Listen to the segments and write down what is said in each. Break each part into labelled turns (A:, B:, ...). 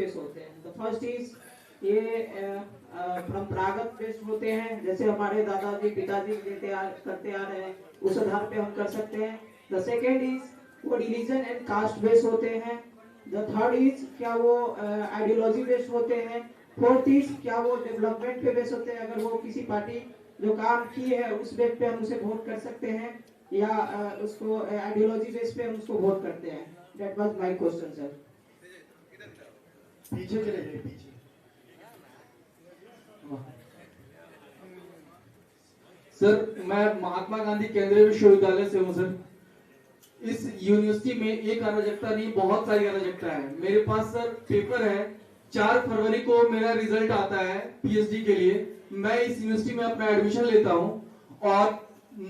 A: Base होते हैं। The first is ये परंपरागत बेस होते हैं, जैसे हमारे दादाजी पिताजी करते आ रहे हैं, उस आधार पे हम कर सकते हैं। द सेकेंड इज वो रिलीजन एंड कास्ट बेस होते हैं। द थर्ड इज क्या वो आइडियोलॉजी बेस्ड होते हैं। फोर्थ इज क्या वो डेवलपमेंट पे बेस होते हैं, अगर वो किसी पार्टी जो काम की है उस बेस पे हम उसे वोट कर सकते हैं, या उसको आइडियोलॉजी बेस पे हम उसको वोट करते हैं। That was my question sir.
B: पीछे चले जाइए, पीछे।
C: सर मैं महात्मा गांधी केंद्रीय विश्वविद्यालय से हूँ सर। इस यूनिवर्सिटी में एक अराजकता नहीं, बहुत सारी अराजकता है। मेरे पास सर पेपर है, 4 फरवरी को मेरा रिजल्ट आता है पीएचडी के लिए। मैं इस यूनिवर्सिटी में अपना एडमिशन लेता हूँ और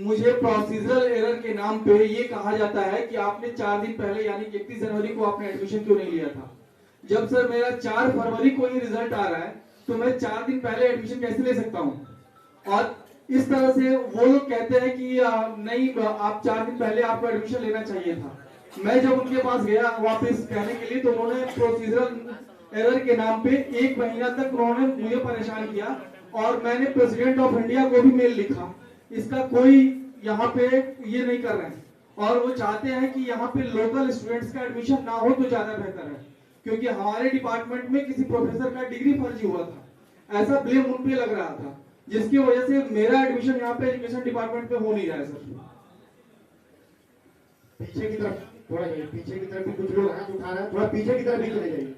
C: मुझे प्रोसीजरल एरर के नाम पे ये कहा जाता है कि आपने 4 दिन पहले यानी 31 जनवरी को आपने एडमिशन क्यों नहीं लिया था। जब सर मेरा 4 फरवरी को ही रिजल्ट आ रहा है तो मैं 4 दिन पहले एडमिशन कैसे ले सकता हूँ। और इस तरह से वो लोग कहते हैं कि नहीं आप 4 दिन पहले आपको एडमिशन लेना चाहिए था। मैं जब उनके पास गया वापस कहने के लिए तो उन्होंने प्रोसीजरल एरर के नाम पे 1 महीना तक उन्होंने मुझे परेशान किया और मैंने प्रेसिडेंट ऑफ इंडिया को भी मेल लिखा। इसका कोई यहाँ पे ये नहीं कर रहे हैं और वो चाहते हैं कि यहाँ पे लोकल स्टूडेंट्स का एडमिशन ना हो तो ज्यादा बेहतर है, क्योंकि हमारे डिपार्टमेंट में किसी प्रोफेसर का डिग्री फर्जी हुआ था, ऐसा ब्लेम उन पे लग रहा था, जिसकी वजह से मेरा एडमिशन यहाँ पे एजुकेशन डिपार्टमेंट में हो नहीं रहा है सर।
B: पीछे की तरफ थोड़ा जाइए, पीछे की तरफ भी कुछ लोग हाथ उठा रहे हैं, थोड़ा पीछे की तरफ भी चले जाइए।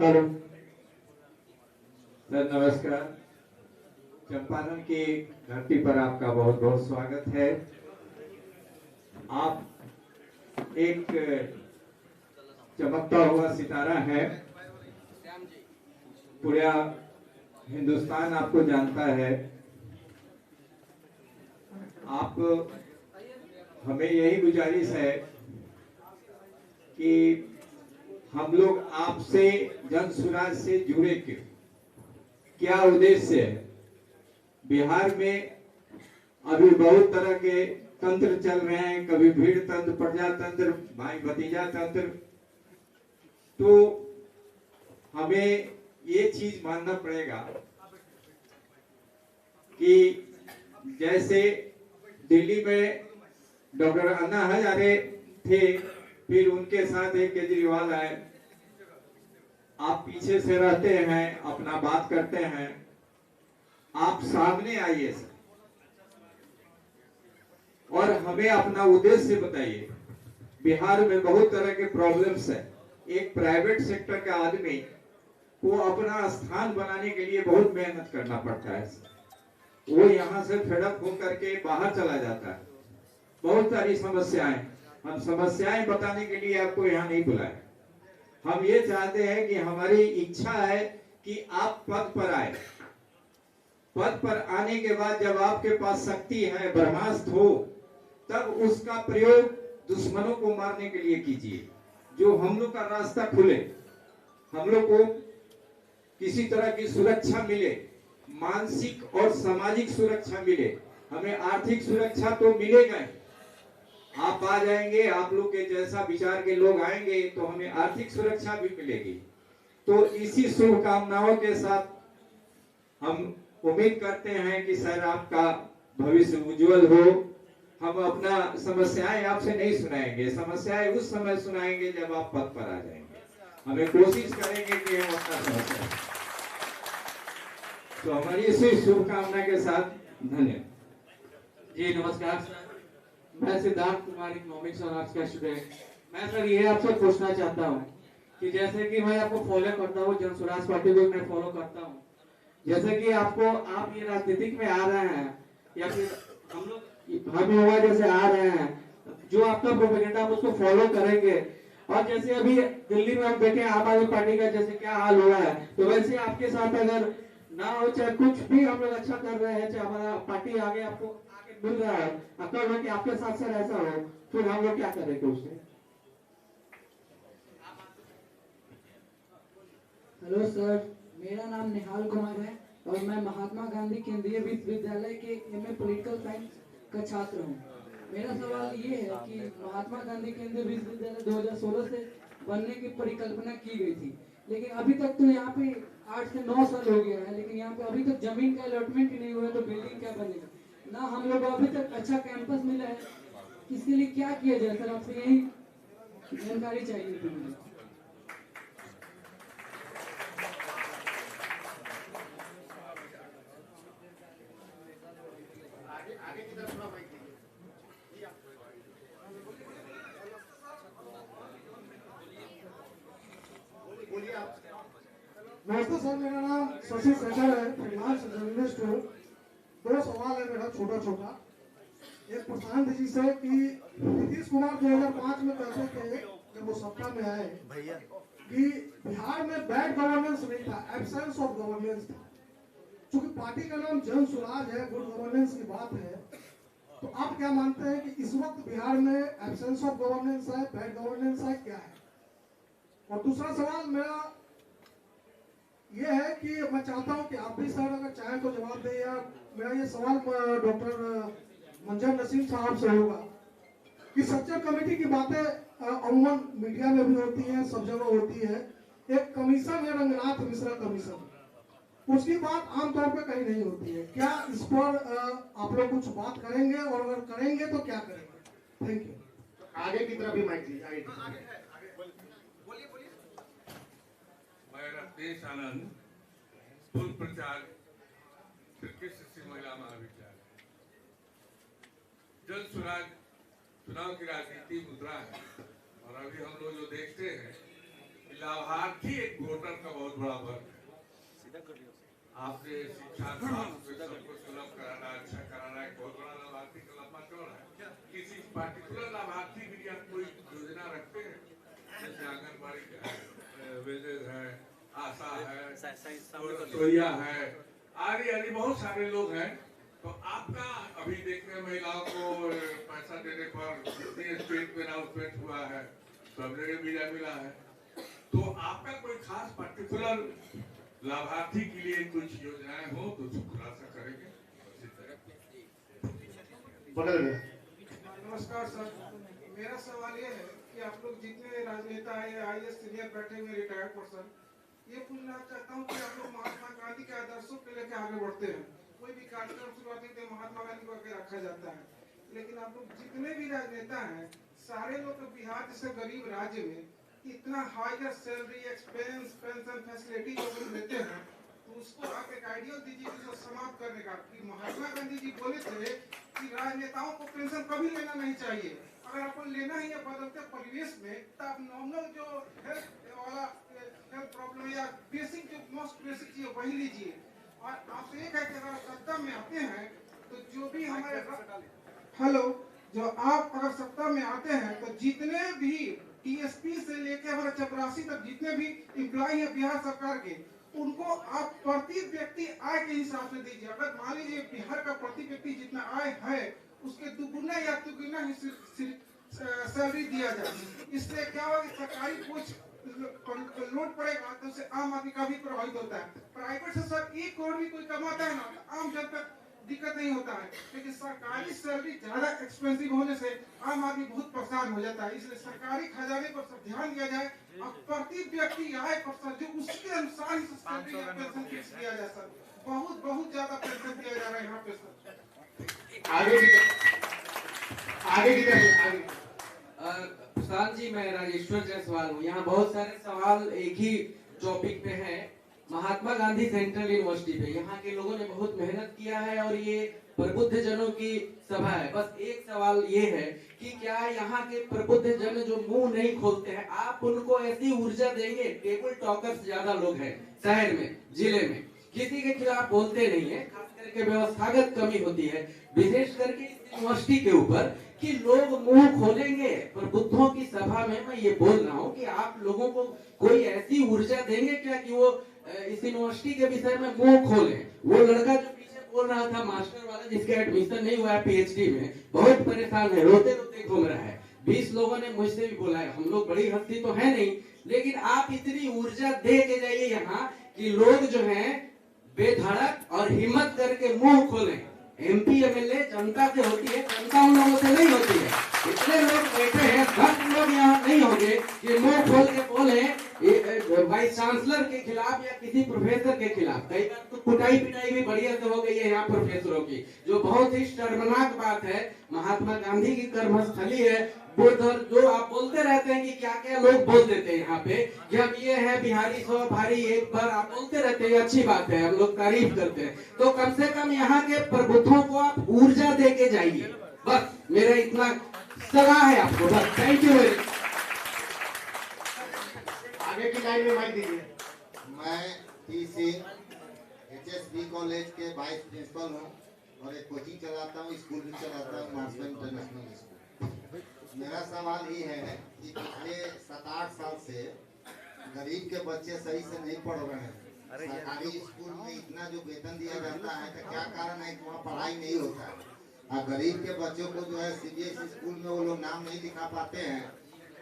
D: हेलो सर, नमस्कार। चंपारण की धरती पर आपका बहुत बहुत स्वागत है। आप एक चमकता हुआ सितारा है, पूरा हिंदुस्तान आपको जानता है। आप हमें यही गुजारिश है कि हम लोग आपसे जन सुराज से जुड़े क्यों, क्या उद्देश्य है। बिहार में अभी बहुत तरह के तंत्र चल रहे हैं, कभी भीड़ तंत्र, प्रजातंत्र, भाई भतीजा तंत्र। तो हमें ये चीज मानना पड़ेगा कि जैसे दिल्ली में डॉक्टर अन्ना हजारे थे, फिर उनके साथ एक केजरीवाल आए। आप पीछे से रहते हैं, अपना बात करते हैं, आप सामने आइए सर और हमें अपना उद्देश्य बताइए। बिहार में बहुत तरह के प्रॉब्लम्स है। एक प्राइवेट सेक्टर का आदमी को अपना स्थान बनाने के लिए बहुत मेहनत करना पड़ता है। वो यहाँ से फेडअप होकर के बाहर चला जाता है। बहुत सारी समस्याएं, हम समस्याएं बताने के लिए आपको यहाँ नहीं बुलाए। हम ये चाहते हैं कि हमारी इच्छा है कि आप पद पर आए। पद पर आने के बाद जब आपके पास शक्ति है, ब्रह्मास्त्र हो, तब उसका प्रयोग दुश्मनों को मारने के लिए कीजिए, जो हम लोग का रास्ता खुले, हम लोग को किसी तरह की सुरक्षा मिले, मानसिक और सामाजिक सुरक्षा मिले। हमें आर्थिक सुरक्षा तो मिलेगा, आप आ जाएंगे, आप लोग के जैसा विचार के लोग आएंगे तो हमें आर्थिक सुरक्षा भी मिलेगी। तो इसी शुभकामनाओं के साथ हम उम्मीद करते हैं कि सर आपका भविष्य उज्जवल हो। हम अपना समस्याएं आपसे नहीं सुनाएंगे, समस्याएं उस समय सुनाएंगे जब आप पद पर आ जाएंगे। हमें कोशिश करेंगे कि हम अपना समस्या, तो हमारी इसी शुभकामना के साथ धन्यवाद।
C: जी नमस्कार सर, मैं सिद्धार्थ कुमार, इकोनॉमिक्स और आर्ट्स का स्टूडेंट। मैं सर ये आपसे पूछना चाहता हूँ कि जैसे कि मैं आपको फॉलो करता हूँ, जन स्वराज पार्टी को मैं फॉलो करता हूँ, जैसे कि आपको आप ये राजनीतिक में आ रहे हैं या फिर हम युवा जैसे आ रहे हैं, जो आपका प्रोपेगेंडा हम उसको फॉलो करेंगे। और जैसे अभी दिल्ली में हम देखें आम आदमी पार्टी का जैसे क्या हाल हुआ है, तो वैसे आपके साथ अगर ना हो, चाहे कुछ भी हम लोग अच्छा कर रहे हैं, चाहे हमारा पार्टी आगे आपको आगे मिल रहा है, अगर हो कि आपके साथ सर ऐसा हो, फिर हम लोग क्या करेंगे उससे।
A: हेलो सर,
E: मेरा नाम निहाल कुमार है और मैं महात्मा गांधी केंद्रीय विश्वविद्यालय के एमए पॉलिटिकल साइंस का छात्र हूँ। मेरा सवाल ये है कि महात्मा गांधी केंद्रीय विश्वविद्यालय 2016 से बनने की परिकल्पना की गई थी, लेकिन अभी तक तो यहाँ पे 8 से 9 साल हो गया है, लेकिन यहाँ पे अभी तक जमीन का अलॉटमेंट ही नहीं हुआ है, तो बिल्डिंग क्या बनेगा? ना हम लोग को अभी तक अच्छा कैंपस मिला है, इसके लिए क्या किया जाए सर? आपसे यही जानकारी चाहिए थी मुझे।
F: नमस्ते सर, मेरा नाम शशि शेखर है, फ्रीलांस जर्नलिस्ट हूँ। 2 सवाल है मेरा छोटा छोटा। एक प्रशांत जी से कि नीतीश कुमार 2005 में कहते थे जब वो सत्ता में आए कि बिहार में बैड गवर्नेंस नहीं था, एब्सेंस ऑफ गवर्नेंस था। चूंकि पार्टी का नाम जन स्वराज है, गुड गवर्नेंस की बात है, तो आप क्या मानते हैं कि इस वक्त बिहार में एब्सेंस ऑफ गवर्नेंस है, बैड गवर्नेंस है, क्या है? और दूसरा सवाल मेरा ये है कि मैं चाहता हूं कि आप भी सर अगर चाहें तो जवाब दें, या मेरा ये सवाल डॉक्टर मंजर नसीम साहब से होगा कि सच्चर कमेटी की बातें अमूमन मीडिया में भी होती हैं, सब जगह होती है। एक कमीशन है रंगनाथ मिश्रा कमीशन, उसकी बात आमतौर पर कहीं नहीं होती है। क्या इस पर आप लोग कुछ बात करेंगे, और अगर करेंगे तो क्या करेंगे? Thank you.
B: आगे की तरफ भी माइक दीजिए,
G: मैं रत्नेश आनंद, स्कूल प्रचार कृषि महिला महाविद्यालय। जन स्वराज चुनाव की राजनीति मुद्रा है, और अभी हम लोग जो देखते हैं लाभार्थी एक वोटर का बहुत बड़ा वर्ग है। आपने शिक्षा सबको सुलभ कराना, अच्छा कराना, एक बहुत बड़ा लाभार्थी का लंबा चौड़ा है। किसी पार्टिकुलर लाभार्थी के लिए आप कोई योजना रखते हैं? जैसे आंगनबाड़ी विलेज है, आशा है, रसोईया है, आदि बहुत सारे लोग हैं। तो आपका अभी देखने महिलाओं को पैसा देने पर जितने स्टेट में अनाउंसमेंट हुआ है, सब जगह मिला है। तो आपका कोई खास पर्टिकुलर लाभार्थी के लिए कुछ योजनाएं हो तो खुलासा करेंगे।
H: नमस्कार सर, मेरा सवाल ये है कि आप लोग जितने राजनेता है, आईएएस सीनियर बैठे हुए रिटायर्ड पर्सन, ये पूछना चाहता हूँ कि आप लोग महात्मा गांधी के आदर्शों को लेकर आगे बढ़ते हैं। कोई भी कार्यक्रम शुरुआत होते महात्मा गांधी को आगे रखा जाता है, लेकिन आप लोग जितने भी राजनेता हैं, सारे लोग बिहार जैसे गरीब राज्य में इतना higher salary, expense, pension facility जो लोग लेते हैं, तो उसको आप एक आइडिया दीजिए इसको समाप्त करने का। कि महात्मा गांधी जी बोले थे कि राजनेताओं को पेंशन कभी लेना नहीं चाहिए। अगर आपको लेना ही है बदलते परिवेश में, तो आप नॉर्मल जो हेल्थ प्रॉब्लम या बेसिक जो मोस्ट बेसिक चीज वही लीजिए। और आपसे एक है कि अगर सत्ता में आते हैं तो जो भी हमारे जो आप अगर सत्ता में आते हैं तो जितने भी टीएसपी से लेकर हमारे चपरासी तक जितने भी एम्प्लॉय है बिहार सरकार के, उनको आप प्रति व्यक्ति आय के हिसाब से दीजिए। अगर मान लीजिए बिहार का प्रति व्यक्ति जितना आय है उसके दुगुना या तिगुना ही सैलरी दिया जाए। इससे क्या होगा कि सरकारी कुछ लोड पड़ेगा तो उससे आम आदमी का भी प्रभावित होता है। प्राइवेट से सर 1 करोड़ भी कोई कमाता है ना, तो आम जनता दिक्कत नहीं होता है, लेकिन सरकारी सैलरी ज्यादा एक्सपेंसिव होने से आम आदमी बहुत परेशान हो जाता है। इसलिए सरकारी खजाने पर सब ध्यान दिया जाए और प्रति व्यक्ति आय पर सर जो उसके अनुसार ही सैलरी या पेंशन फिक्स किया जाए। सर बहुत ज्यादा पेंशन दिया जा रहा है यहाँ पे सर।
B: आगे की तरफ
C: प्रशांत जी, मैं राजेश्वर जायसवाल हूँ। यहाँ बहुत सारे सवाल एक ही टॉपिक पे हैं, महात्मा गांधी सेंट्रल यूनिवर्सिटी पे। यहाँ के लोगों ने बहुत मेहनत किया है और ये प्रबुद्ध जनों की सभा है। बस एक सवाल ये है कि क्या यहाँ के प्रबुद्ध जन जो मुंह नहीं खोलते हैं, आप उनको ऐसी ऊर्जा देंगे? टेबल टॉकर्स ज्यादा लोग हैं शहर में, जिले में, किसी के खिलाफ बोलते नहीं है, खास करके व्यवस्थागत कमी होती है, विशेष करके यूनिवर्सिटी के ऊपर, कि लोग मुंह खोलेंगे। प्रबुद्धों की सभा में मैं ये बोल रहा हूँ कि आप लोगों को कोई ऐसी ऊर्जा देंगे क्या कि वो इस यूनिवर्सिटी के विषय में मुंह खोलें? वो लड़का जो पीछे बोल रहा था मास्टर वाला, जिसके एडमिशन नहीं हुआ है पीएचडी में, बहुत परेशान है, रोते रोते घूम रहा है। 20 लोगों ने मुझसे भी बोला है। हम लोग बड़ी हस्ती तो है नहीं, लेकिन आप इतनी ऊर्जा दे के जाइए यहाँ
I: कि लोग जो हैं बेधड़क और हिम्मत करके मुंह खोलें। एमपी एमएलए जनता से होती है, जनता उन लोगों से नहीं होती है। इतने लोग बैठे हैं, 10 लोग यहाँ नहीं होंगे कि मुंह खोल के बोले वाइस चांसलर के खिलाफ या किसी प्रोफेसर के खिलाफ। कई बार तो कुटाई पिटाई भी बढ़िया से हो गई है यहाँ प्रोफेसरों की, जो बहुत ही शर्मनाक बात है। महात्मा गांधी की कर्मस्थली है, बुद्धर जो आप बोलते रहते हैं कि क्या क्या लोग बोल देते हैं यहाँ पे, जब ये है बिहारी सौ भारी एक बार आप बोलते रहते हैं, अच्छी बात है, हम लोग तारीफ करते हैं। तो कम से कम यहाँ के प्रबुद्धों को आप ऊर्जा दे के जाइए, बस मेरा इतना सलाह है आपको, बस। Thank you very.
B: आगे की लाइन में माइक दीजिए।
J: मैं टीसी HSB कॉलेज के वाइस प्रिंसिपल हूँ और एक कोचिंग चलाता हूँ, स्कूल भी चलाता हूँ, मार्शल इंटरनेशनल स्कूल। मेरा सवाल ये है कि पिछले 7-8 साल से गरीब के बच्चे सही से नहीं पढ़ रहे हैं। सरकारी स्कूल में इतना जो वेतन दिया जाता है तो क्या कारण है कि वहाँ पढ़ाई नहीं होता है। और गरीब के बच्चों को जो है CBSE स्कूल में वो लोग नाम नहीं दिखा पाते हैं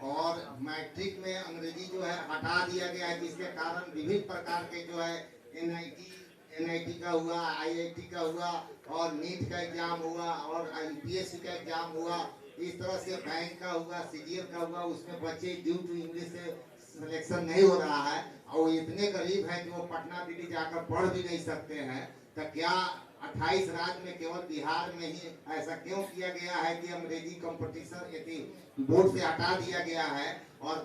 J: और मैट्रिक में अंग्रेजी जो है हटा दिया गया है, जिसके कारण विभिन्न प्रकार के जो है NIT का हुआ, IIT का हुआ और नीट का एग्जाम हुआ और UPSC का एग्जाम हुआ, इस तरह से बैंक का हुआ, CGL का हुआ, उसमें बच्चे ड्यू टू इंग्लिश से सिलेक्शन नहीं हो रहा है और वो इतने गरीब हैं कि वो पटना दिल्ली जाकर पढ़ भी नहीं सकते हैं। तो क्या 28 राज्य में केवल बिहार में ही ऐसा क्यों किया गया है कि अंग्रेजी कंपटीशन बोर्ड से हटा दिया गया है और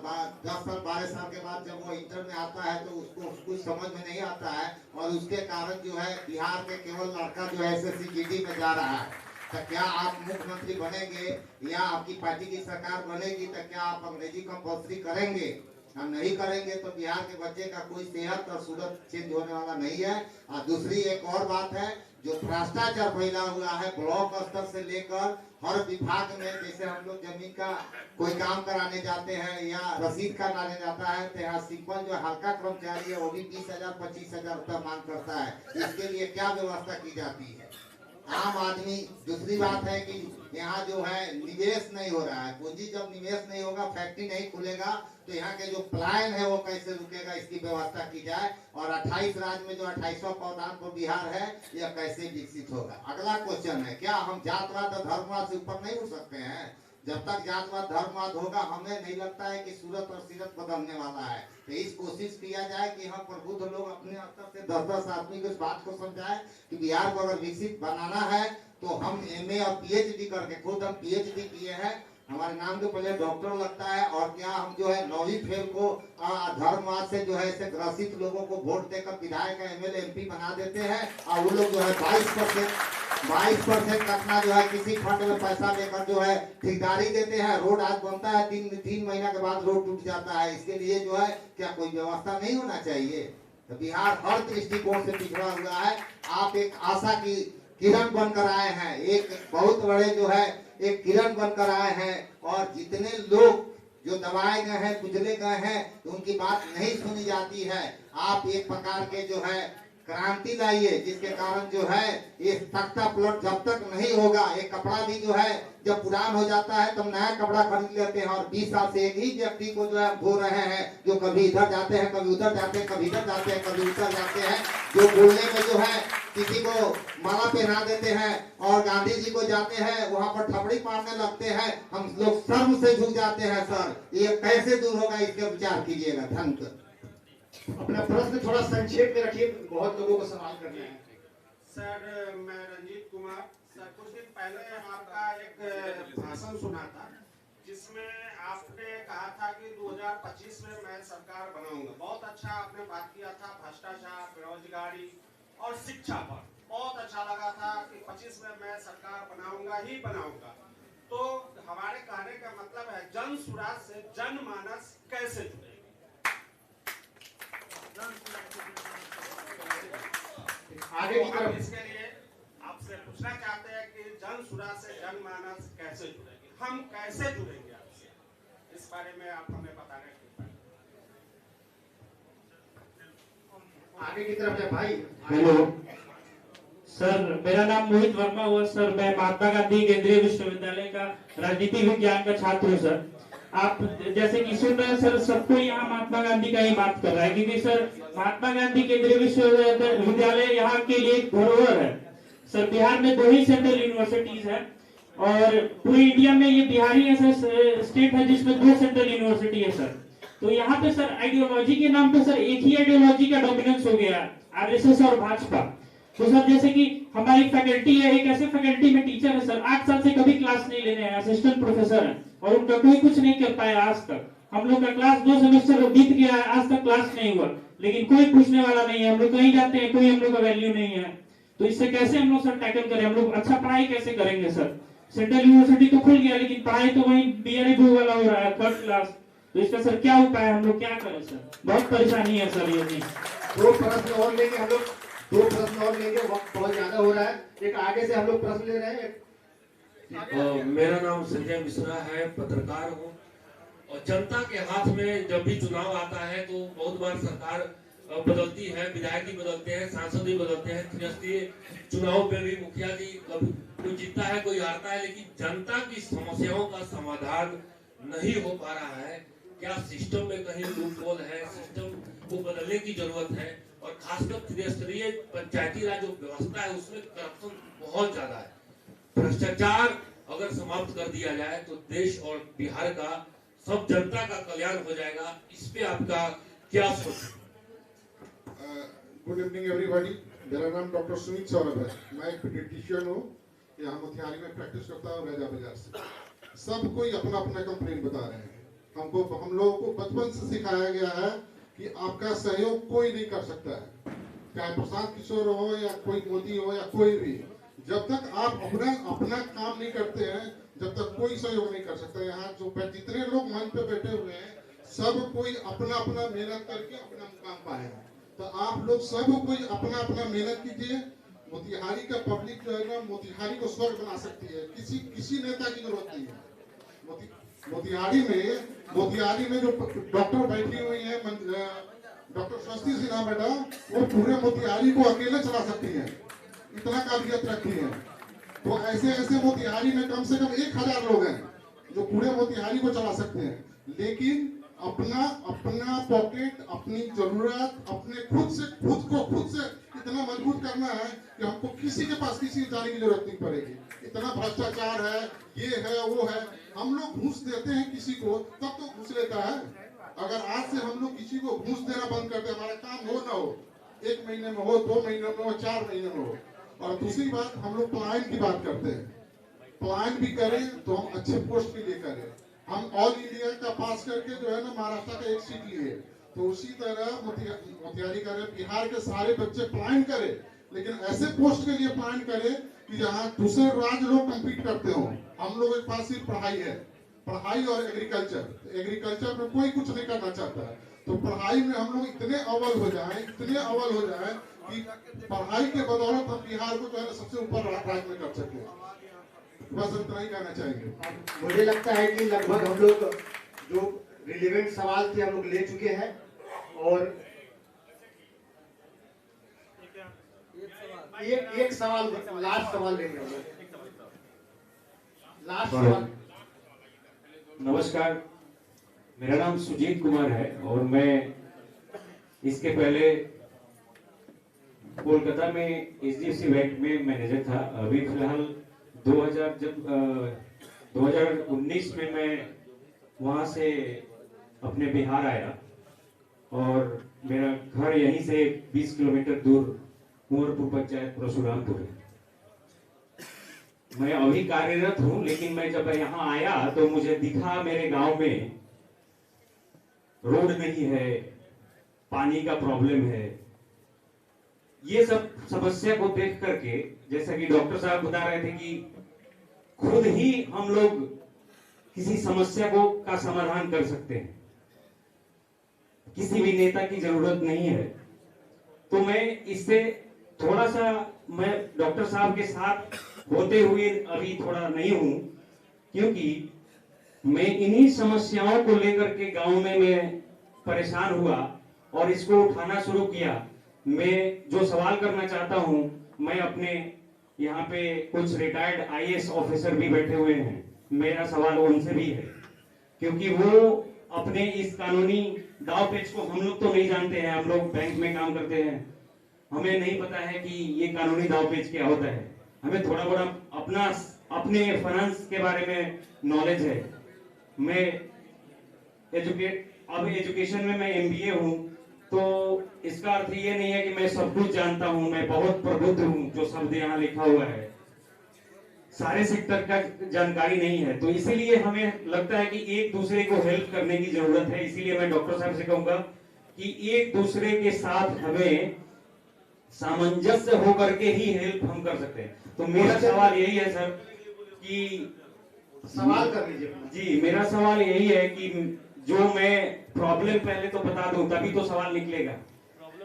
J: 10 साल 12 साल के बाद जब वो इंटर में आता है तो उसको कुछ समझ में नहीं आता है और उसके कारण जो है बिहार के केवल लड़का जो है SSC GD में जा रहा है। तो क्या आप मुख्यमंत्री बनेंगे या आपकी पार्टी की सरकार बनेगी तो क्या आप अंग्रेजी कंपल्सरी करेंगे? हम नहीं करेंगे तो बिहार के बच्चे का कोई सेहत और सूरत चेंज होने वाला नहीं है। और दूसरी एक और बात है, जो भ्रष्टाचार फैला हुआ है ब्लॉक स्तर से लेकर हर विभाग में, जैसे हम लोग जमीन का कोई काम कराने जाते हैं या रसीद कराने जाता है तो यहाँ सिंपल जो हल्का कर्मचारी है वो भी 20,000 25,000 रुपया मांग करता है। इसके लिए क्या व्यवस्था की जाती है आम आदमी? दूसरी बात है कि यहाँ जो है निवेश नहीं हो रहा है, पूंजी जब निवेश नहीं होगा, फैक्ट्री नहीं खुलेगा तो यहाँ के जो प्लान है वो कैसे रुकेगा, इसकी व्यवस्था की जाए। और 28 राज्य में जो 28वां पौधानपुर बिहार है यह कैसे विकसित होगा? अगला क्वेश्चन है, क्या हम जातवाद और धर्मवाद से ऊपर नहीं उठ सकते हैं? जब तक जातवाद धर्मवाद होगा हमें नहीं लगता है कि सूरत और सीरत बदलने वाला है। तो इस कोशिश किया जाए कि हम प्रबुद्ध लोग अपने स्तर से 10-10 आदमी को इस बात को समझाएं कि बिहार को अगर विकसित बनाना है तो हम MA और PhD करके, खुद हम PhD किए हैं, हमारे नाम के पहले डॉक्टर लगता है। और क्या हम जो है 9वीं फेल को धर्मवाद से जो है ऐसे ग्रसित लोगों को वोट देकर विधायक MLA MP बना देते हैं और वो लोग जो है 22% अपना जो है किसी फंड में पैसा लेकर जो है ठेकेदारी देते हैं। रोड आज बनता है, 3 महीना के बाद रोड टूट जाता है। इसके लिए जो है क्या कोई व्यवस्था नहीं होना चाहिए? तो बिहार हर दृष्टिकोण से पिछड़ा हुआ है। आप एक आशा की किरण बनकर आए हैं, एक बहुत बड़े जो है एक किरण बनकर आए हैं और जितने लोग जो दबाए गए हैं, कुचले गए हैं, तो उनकी बात नहीं सुनी जाती है। आप एक प्रकार के जो है क्रांति लाइए जिसके कारण जो है ये तख्ता पलट जब तक नहीं होगा, एक कपड़ा भी जो है जब पुरान हो जाता है तो नया कपड़ा खरीद लेते हैं और 20 साल से एक ही व्यक्ति को जो है धो रहे हैं, जो कभी इधर जाते हैं, कभी उधर जाते हैं, कभी इधर जाते हैं, कभी उधर जाते हैं, जो बोलने में जो है किसी को माला पहना देते हैं और गांधी जी को जाते हैं वहां पर थपड़ी मारने लगते हैं। हम लोग शर्म से झुक जाते हैं। सर ये कैसे दूर होगा, इसके विचार कीजिएगा। धन्यवाद।
B: अपना प्रश्न थोड़ा संक्षेप में रखिए, बहुत लोगों को सवाल करना है।
H: सर मैं रंजीत कुमार। सर कुछ दिन पहले आपका एक भाषण सुना था जिसमें आपने कहा था कि 2025 में मैं सरकार बनाऊंगा। बहुत अच्छा आपने बात किया था भ्रष्टाचार, बेरोजगारी और शिक्षा पर। बहुत अच्छा लगा था कि 25 में मैं सरकार बनाऊंगा ही बनाऊंगा। तो हमारे कहने का मतलब है जन सुराज से जनमानस कैसे जुड़ेगी?
B: आगे की तरफ
H: इसके लिए आपसे पूछना चाहते हैं कि जन सुराज से जनमानस कैसे जुड़ेगी, हम कैसे जुड़ेंगे आपसे, इस बारे में आप हमें बताने की।
B: आगे की तरफ है भाई।
K: हेलो सर, मेरा नाम मोहित वर्मा हुआ सर। मैं महात्मा गांधी केंद्रीय विश्वविद्यालय का राजनीति विज्ञान का छात्र हूँ सर। आप जैसे कि सुन रहे हैं सर, सबको यहाँ महात्मा गांधी का ही बात कर रहा है, क्योंकि सर महात्मा गांधी केंद्रीय विश्वविद्यालय यहाँ के लिए एक धरोहर है। सर बिहार में 2 ही सेंट्रल यूनिवर्सिटीज है और पूरे इंडिया में ये बिहार ही ऐसा स्टेट है जिसमें 2 सेंट्रल यूनिवर्सिटी है सर। तो यहाँ पे सर आइडियोलॉजी के नाम पे सर एक ही आइडियोलॉजी का डोमिनेंस हो गया, आरएसएस और भाजपा। तो सर जैसे कि हमारी फैकल्टी है, एक ऐसे फैकल्टी में टीचर है सर 8 साल से कभी क्लास नहीं लेने हैं, असिस्टेंट प्रोफेसर है और उनका कोई कुछ नहीं कर पाया आज तक। हम लोग का क्लास 2 सेमेस्टर बीत गया है, आज तक क्लास नहीं हुआ, लेकिन कोई पूछने वाला नहीं है। हम लोग कहीं जाते हैं, कोई हम लोग का वैल्यू नहीं है। तो इससे कैसे हम लोग सर टैकल करें, हम लोग अच्छा पढ़ाई कैसे करेंगे सर? सेंट्रल यूनिवर्सिटी तो खुल गया, लेकिन पढ़ाई तो वही बीआरए वाला हो रहा है, 3rd क्लास। तो इसका सर क्या उपाय है, हम लोग क्या करें सर? बहुत परेशानी है सर ये।
B: 2 प्रश्न और लेंगे हम लोग, 2 प्रश्न और लेंगे, वक्त बहुत ज्यादा हो रहा है। एक आगे से हम लोग प्रश्न ले रहे हैं।
L: मेरा नाम संजय मिश्रा है, पत्रकार हूँ। और जनता के हाथ में जब भी चुनाव आता है तो बहुत बार सरकार बदलती है, विधायक भी बदलते हैं, सांसद भी बदलते हैं, त्रिस्तरीय चुनाव पे भी मुखिया जी कोई जीतता है कोई हारता है, लेकिन जनता की समस्याओं का समाधान नहीं हो पा रहा है। क्या सिस्टम में कहीं लूपहोल है? सिस्टम को बदलने की जरूरत है और खासकर त्रिस्तरीय पंचायती राज जो व्यवस्था है उसमें करप्शन बहुत ज्यादा है। भ्रष्टाचार अगर समाप्त कर दिया जाए तो देश और बिहार का सब जनता का कल्याण हो जाएगा। इस पे आपका क्या सोच?
M: गुड इवनिंग एवरीबॉडी, मेरा नाम डॉक्टर सुमित सौरभ है। मैं एक पीडियाट्रिशियन हूँ, यहाँ मोतिहारी में प्रैक्टिस करता हूँ, राजा बाजार से। सब कोई अपना अपना कंप्लेंट बता रहे हैं। हम लोगों को बचपन से सिखाया गया है कि आपका सहयोग कोई नहीं कर सकता है, चाहे प्रशांत किशोर हो या कोई मोदी हो या कोई भी। जब तक आप अपना काम नहीं करते हैं, जब तक कोई सहयोग नहीं कर सकता। यहाँ जो जितने लोग मंच पे बैठे हुए हैं, सब कोई अपना अपना मेहनत करके अपना मुकाम पाए हैं। तो आप लोग सब कोई अपना अपना मेहनत कीजिए। मोतिहारी का पब्लिक जो है ना, मोतिहारी को स्वर्ग बना सकती है। किसी नेता की जरूरत नहीं है। मोतिहारी में जो डॉक्टर बैठी हुई है, डॉक्टर स्वस्ति सिन्हा बेटा, वो पूरे मोतिहारी को अकेले चला सकती है, इतना काबिलियत रखती है। तो ऐसे मोतिहारी में कम से कम 1000 लोग हैं जो पूरे मोतिहारी को चला सकते हैं। लेकिन अपना पॉकेट, अपनी जरूरत, अपने खुद से इतना मजबूत करना है कि हमको किसी के पास किसी जाने की जरूरत नहीं पड़ेगी। इतना भ्रष्टाचार है, ये है वो है। हम लोग घूस देते हैं किसी को, तब तो घूस लेता है। अगर आज से हम लोग किसी को घूस देना बंद कर दे, हमारा काम हो ना हो, 1 महीने में हो, 2 महीने में हो, 4 महीने में हो। और दूसरी बात, हम लोग पलायन की बात करते हैं। पलायन भी करें तो हम अच्छे पोस्ट के लिए करें। हम ऑल इंडिया का पास करके जो है ना, महाराष्ट्र का 1 सीट लिए, तो उसी तरह मोतिहारी करें, बिहार के सारे बच्चे पलायन करें, लेकिन ऐसे पोस्ट के लिए पलायन करें कि जहाँ दूसरे राज्य लोग कम्पीट करते हो। हम लोगों के पास सिर्फ पढ़ाई है, पढ़ाई और एग्रीकल्चर में कोई कुछ नहीं करना चाहता है। तो पढ़ाई में हम लोग इतने अव्वल हो जाए कि पढ़ाई के बदौलत हम बिहार को जो है सबसे ऊपर राज्य में कर सके। बस इतना ही कहना चाहेंगे।
B: मुझे लगता है कि लगभग हम लोग जो रिलेवेंट सवाल थे हम लोग ले चुके हैं। और एक सवाल, लास्ट सवाल लेंगे हम लोग। लास्ट सवाल।
N: नमस्कार, मेरा नाम सुजीत कुमार है और मैं इसके पहले कोलकाता में एचडीएफसी बैंक में मैनेजर था। अभी फिलहाल 2019 में मैं वहां से अपने बिहार आया और मेरा घर यहीं से 20 किलोमीटर दूर कुंवरपुर पंचायत परशुरामपुर है। मैं अभी कार्यरत हूं, लेकिन मैं जब यहाँ आया तो मुझे दिखा मेरे गांव में रोड नहीं है, पानी का प्रॉब्लम है। ये सब समस्या को देख करके, जैसा कि डॉक्टर साहब बता रहे थे कि खुद ही हम लोग किसी समस्या का समाधान कर सकते हैं, किसी भी नेता की जरूरत नहीं है। तो मैं इससे थोड़ा सा, मैं डॉक्टर साहब के साथ होते हुए अभी थोड़ा नहीं हूं, क्योंकि मैं इन्हीं समस्याओं को लेकर के गांव में मैं परेशान हुआ और इसको उठाना शुरू किया। मैं जो सवाल करना चाहता हूं, मैं अपने यहाँ पे कुछ रिटायर्ड आईएएस ऑफिसर भी बैठे हुए हैं, मेरा सवाल उनसे भी है क्योंकि वो अपने इस कानूनी दाव पेच को हम लोग तो नहीं जानते हैं। हम लोग बैंक में काम करते हैं, हमें नहीं पता है कि ये कानूनी दाव पेच क्या होता है। हमें थोड़ा बड़ा अपने फाइनेंस के बारे में नॉलेज है। मैं एजुकेशन में मैं एमबीए हूँ, तो इसका अर्थ ये नहीं है कि मैं सब कुछ जानता हूँ। मैं बहुत प्रबुद्ध हूँ, जो शब्द यहाँ लिखा हुआ है सारे सेक्टर का जानकारी नहीं है। तो इसीलिए हमें लगता है कि एक दूसरे को हेल्प करने की जरूरत है। इसीलिए मैं डॉक्टर साहब से कहूंगा कि एक दूसरे के साथ हमें सामंजस्य होकर के ही हेल्प हम कर सकते हैं। तो मेरा सवाल यही है सर कि
B: सवाल कर लीजिए
N: जी। मेरा सवाल यही है कि जो मैं प्रॉब्लम पहले तो बता दूं, तभी तो सवाल निकलेगा।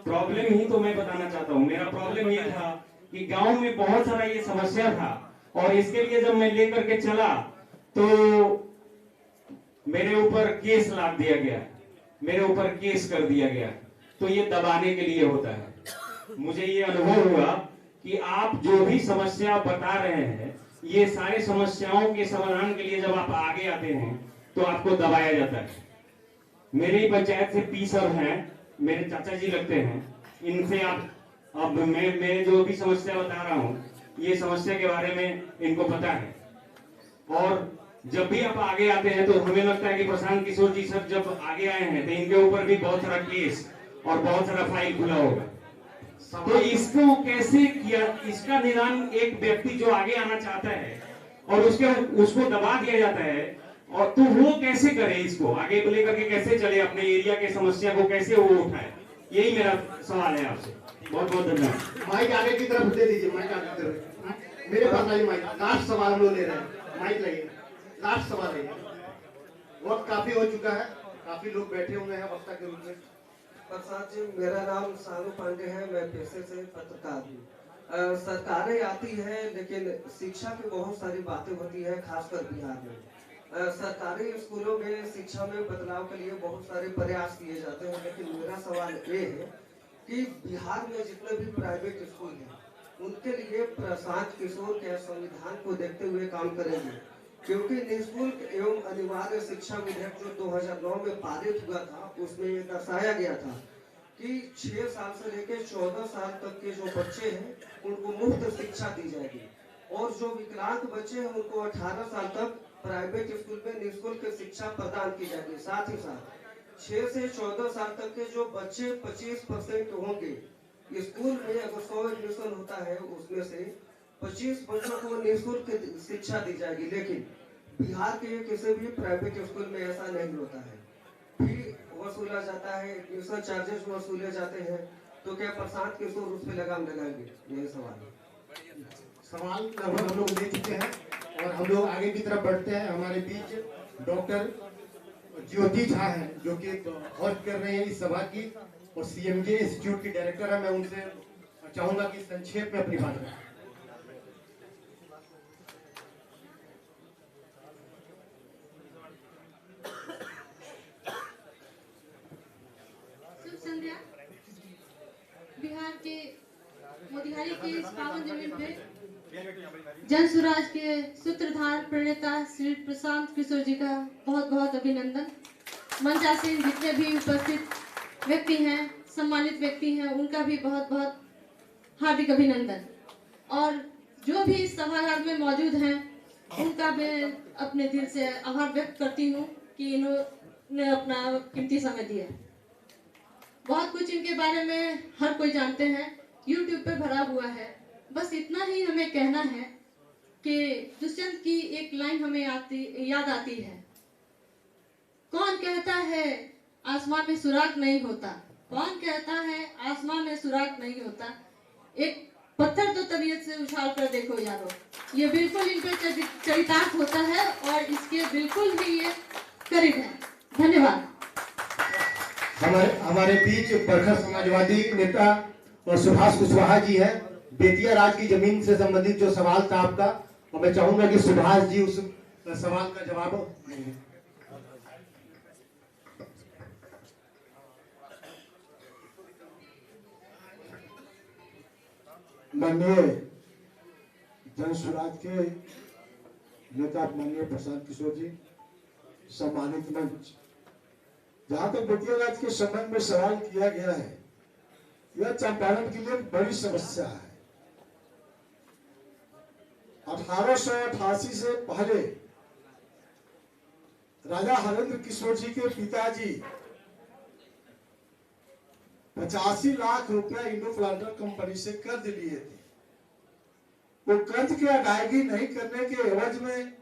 N: प्रॉब्लम ही तो मैं बताना चाहता हूं। मेरा प्रॉब्लम ये था कि गांव में बहुत सारा ये समस्या था, और इसके लिए जब मैं लेकर के चला तो मेरे ऊपर केस लाद दिया गया, मेरे ऊपर केस कर दिया गया। तो ये दबाने के लिए होता है। मुझे ये अनुभव हुआ कि आप जो भी समस्या बता रहे हैं, ये सारे समस्याओं के समाधान के लिए जब आप आगे आते हैं तो आपको दबाया जाता है। मेरी पंचायत से पी सर हैं, मेरे चाचा जी लगते हैं, इनसे आप अब मैं जो भी समस्या बता रहा हूँ, ये समस्या के बारे में इनको पता है। और जब भी आप आगे आते हैं तो हमें लगता है कि प्रशांत किशोर जी सर जब आगे आए हैं तो इनके ऊपर भी बहुत सारा केस और बहुत सारा फाइल खुला होगा। तो इसको कैसे किया, इसका निदान एक व्यक्ति जो आगे आना चाहता है और उसको दबा दिया जाता है, और तो वो कैसे करे, इसको आगे लेकर के कैसे चले, अपने एरिया के समस्या को कैसे वो उठाए, यही मेरा सवाल है आपसे। बहुत बहुत धन्यवाद।
B: माइक आगे की तरफ दे दीजिए, माइक आगे की तरफ। मेरे पास आइए माइक। लास्ट सवाल हम लोग ले रहे हैं, माइक लगे। लास्ट सवाल है, वक्त काफी हो चुका है, काफी लोग बैठे हुए हैं वक्ता के रूप में।
O: प्रसाद जी, मेरा नाम सानू पांडे है, मैं पेशे से पत्रकार हूँ। सरकारें आती है लेकिन शिक्षा की बहुत सारी बातें होती है, खासकर बिहार में। सरकारी स्कूलों में शिक्षा में बदलाव के लिए बहुत सारे प्रयास किए जाते हैं, लेकिन मेरा सवाल ये है कि बिहार में जितने भी प्राइवेट स्कूल हैं उनके लिए प्रशांत किशोर के संविधान को देखते हुए काम करेंगे, क्योंकि निःशुल्क एवं अनिवार्य शिक्षा विधेयक जो 2009 में पारित हुआ था, उसमें ये दर्शाया गया था कि 6 साल से लेकर 14 साल तक के जो बच्चे हैं उनको मुफ्त शिक्षा दी जाएगी, और जो विकलांग बच्चे हैं उनको 18 साल तक प्राइवेट स्कूल में निःशुल्क शिक्षा प्रदान की जाएगी। साथ ही साथ 6 से 14 साल तक के जो बच्चे 25% होंगे स्कूल में, अगर 100 एडमिशन होता है उसमें से 25 बच्चों को निःशुल्क शिक्षा दी जाएगी। लेकिन बिहार के किसी भी प्राइवेट स्कूल में ऐसा नहीं होता है, फी वसूला जाता है, एडमिशन चार्जेस वसूले जाते हैं। तो क्या प्रशांत किशोर उस पर लगाम लगाएंगे? यही सवाल है।
B: सवाल लगभग हम लोग ले चुके हैं और हम लोग आगे की तरफ बढ़ते हैं। हमारे बीच डॉक्टर ज्योति झा हैं, जो कि होस्ट कर रहे हैं इस सभा की, और सीएमजे इंस्टीट्यूट की डायरेक्टर है। मैं उनसे चाहूंगा कि संक्षेप में अपनी बात करें।
P: शुभ संध्या। बिहार के मोतिहारी के इस पावन जमीन पे जन स्वराज के सूत्रधार प्रणेता श्री प्रशांत किशोर जी का बहुत बहुत अभिनंदन। मंचासीन जितने भी उपस्थित व्यक्ति हैं, सम्मानित व्यक्ति हैं, उनका भी बहुत बहुत हार्दिक अभिनंदन। और जो भी इस सभागार में मौजूद हैं उनका मैं अपने दिल से आभार व्यक्त करती हूँ कि इन्होंने अपना कीमती समय दिया। बहुत कुछ इनके बारे में हर कोई जानते हैं, YouTube पे भरा हुआ है। बस इतना ही हमें कहना है कि दुष्यंत की एक लाइन हमें याद आती है, कौन कहता है आसमान में सुराग नहीं होता, कौन कहता है आसमान में सुराग नहीं होता, एक पत्थर तो तबीयत से उछाल कर देखो यारो। ये बिल्कुल इन पे चरितार्थ होता है और इसके बिल्कुल ही ये करीब है। धन्यवाद।
B: हमारे बीच प्रखर समाजवादी नेता और सुभाष कुशवाहा जी हैं। बेतिया राज की जमीन से संबंधित जो सवाल था आपका, और मैं चाहूंगा कि सुभाष जी उस सवाल का जवाब देंगे।
Q: माननीय जन स्वराज के नेता माननीय प्रशांत किशोर जी, सम्मानित मंच, जहां तक बेतिया राज्य के संबंध में सवाल किया गया है, यह चंपारण के लिए एक बड़ी समस्या है। 1888 से पहले राजा हरेंद्र किशोर जी के पिताजी 85 लाख रुपया इंडो प्लांटर कंपनी से कर्ज लिए थे। वो कर्ज की अदायगी नहीं करने के एवज में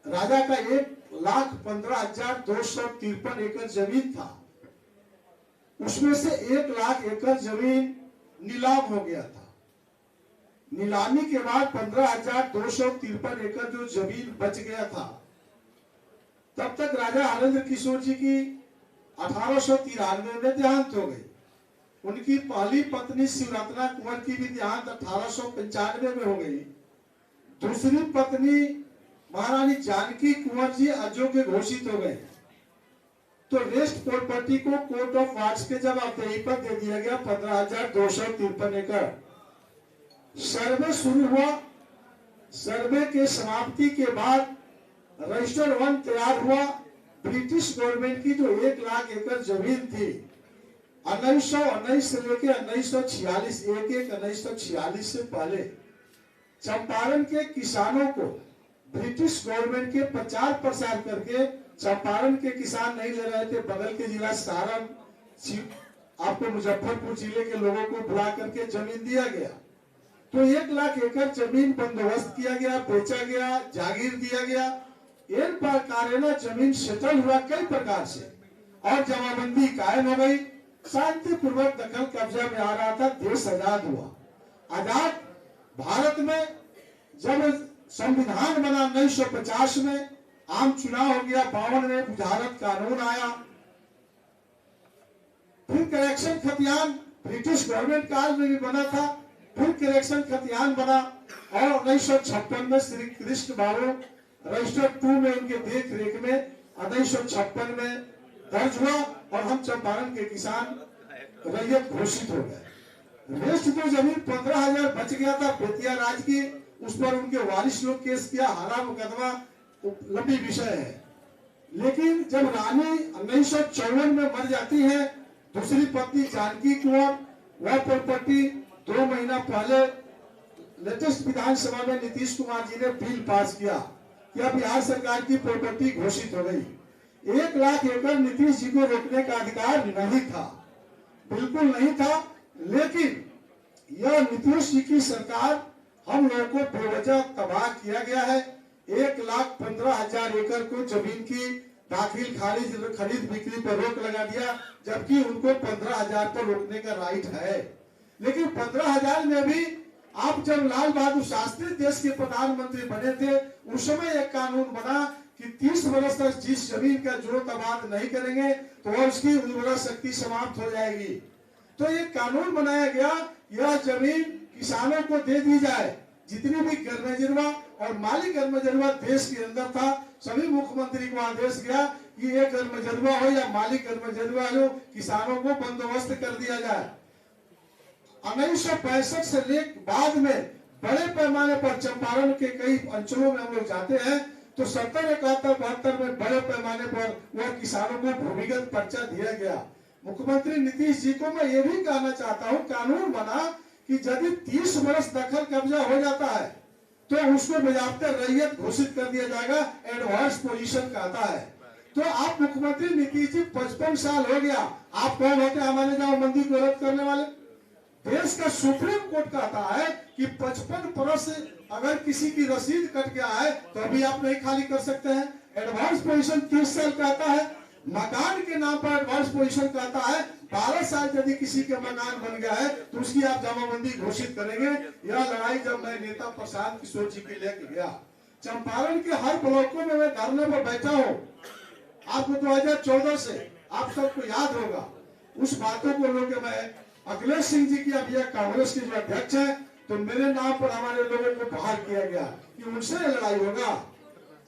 Q: राजा का 1,15,253 एकड़ जमीन था, उसमें से 1 लाख एकड़ जमीन नीलाम हो गया था। नीलामी के बाद 15,253 एकड़ जो जमीन बच गया था, तब तक राजा हरेंद्र किशोर जी की 1893 में देहांत हो गई। उनकी पहली पत्नी शिवरत्ना कुंवर की भी देहांत 1895 में हो गई। दूसरी पत्नी महारानी जानकी कुंवर जी अयोग्य घोषित हो गए, तो रेस्ट प्रॉपर्टी को कोर्ट ऑफ वार्ड्स के जवाबदेही पर दे दिया गया 15,253 एकड़। सर्वे शुरू हुआ। सर्वे के समाप्ति के बाद रजिस्टर 1 तैयार हुआ। ब्रिटिश गवर्नमेंट की जो 1 लाख एकड़ जमीन थी, 1919 से लेकर 1946, 1946 से पहले चंपारण के किसानों को ब्रिटिश गवर्नमेंट के प्रचार प्रसार करके, चंपारण के किसान नहीं ले रहे थे, बगल के जिला सारण, आपको मुजफ्फरपुर जिले के लोगों को बुला करके जमीन दिया गया। तो 1 लाख एकड़ जमीन बंदोबस्त किया गया, बेचा गया, जागीर दिया गया। इन प्रकार जमीन सेटल हुआ कई प्रकार से, और जमाबंदी कायम हो गई। शांतिपूर्वक दखल कब्जा में आ रहा था। देश आजाद हुआ। आजाद भारत में जब संविधान बना 1950 में, आम चुनाव हो गया, 52 में बुझारत कानून आया, फिर करेक्शन खतियान ब्रिटिश गवर्नमेंट काल में भी बना था, फिर करेक्शन खतियान बना, और 1956 में श्री कृष्ण बाबू रजिस्टर 2 में उनके देख रेख में 1956 में दर्ज हुआ, और हम चंपारण के किसान रैयत घोषित हो गए। रेस्ट जो जमीन 15,000 बच गया था बेतिया राज की, उस पर उनके वारिस लोग केस किया, हारा मुकदमा, लंबी विषय है। लेकिन जब रानी 1954 में मर जाती है, दूसरी पत्नी जानकी कुंवर, वह प्रॉपर्टी 2 महीना पहले लेटेस्ट विधानसभा में नीतीश कुमार जी ने बिल पास किया कि अब बिहार सरकार की प्रॉपर्टी घोषित हो गई। 1 लाख एकड़ नीतीश जी को रोकने का अधिकार नहीं था, बिल्कुल नहीं था। लेकिन यह नीतीश जी की सरकार, हम लोगों को बेवजह तबाह किया गया है। 1,15,000 एकड़ को जमीन की दाखिल खारिज खरीद बिक्री पर रोक लगा दिया, जबकि उनको 15,000 पर रोकने का राइट है। लेकिन 15,000 में भी आप जब लाल बहादुर शास्त्री देश के प्रधानमंत्री बने थे, उस समय एक कानून बना कि 30 वर्ष तक जिस जमीन का जोत आबाद नहीं करेंगे तो उसकी उर्वरा शक्ति समाप्त हो जाएगी। तो एक कानून बनाया गया, यह जमीन किसानों को दे दी जाए। जितनी भी गर्मजरवा और माली गर्मजरवा देश के अंदर था, सभी मुख्यमंत्री को आदेश गया कि ये गर्मजरवा हो या माली गर्मजरवा हो, किसानों को बंदोबस्त कर दिया जाए। 1965 से लेकर बाद में बड़े पैमाने पर चंपारण के कई अंचलों में हम लोग जाते हैं, तो 70, 71, 72 में बड़े पैमाने पर वह किसानों को भूमिगत पर्चा दिया गया। मुख्यमंत्री नीतीश जी को मैं ये भी कहना चाहता हूँ, कानून बना कि यदि 30 वर्ष दखल कब्जा हो जाता है तो उसको बजाते रैयत घोषित कर दिया जाएगा, एडवांस पोजीशन कहता है। तो आप मुख्यमंत्री नीतीश जी 55 साल हो गया, आप कौन होते हमारे जाओ मंदी को रद्द करने वाले? देश का सुप्रीम कोर्ट कहता है कि 55 वर्ष अगर किसी की रसीद कट गया है तो अभी आप नहीं खाली कर सकते हैं। एडवांस पोजीशन 30 साल कहता है। मकान के नाम पर एडवांस पोजीशन कहता है 12 साल यदि किसी के मकान बन गया है तो उसकी आप जमाबंदी घोषित करेंगे। यह लड़ाई जब मैं नेता प्रशांत किशोर जी के लेके गया, चंपारण के हर ब्लॉकों में मैं धरने पर बैठा हूँ। आपको 2014 से आप सबको याद होगा, उस बातों को लेकर मैं अखिलेश सिंह जी की, अब यह कांग्रेस के जो अध्यक्ष है, तो मेरे नाम पर हमारे लोगों को बाहर किया गया कि उनसे लड़ाई होगा।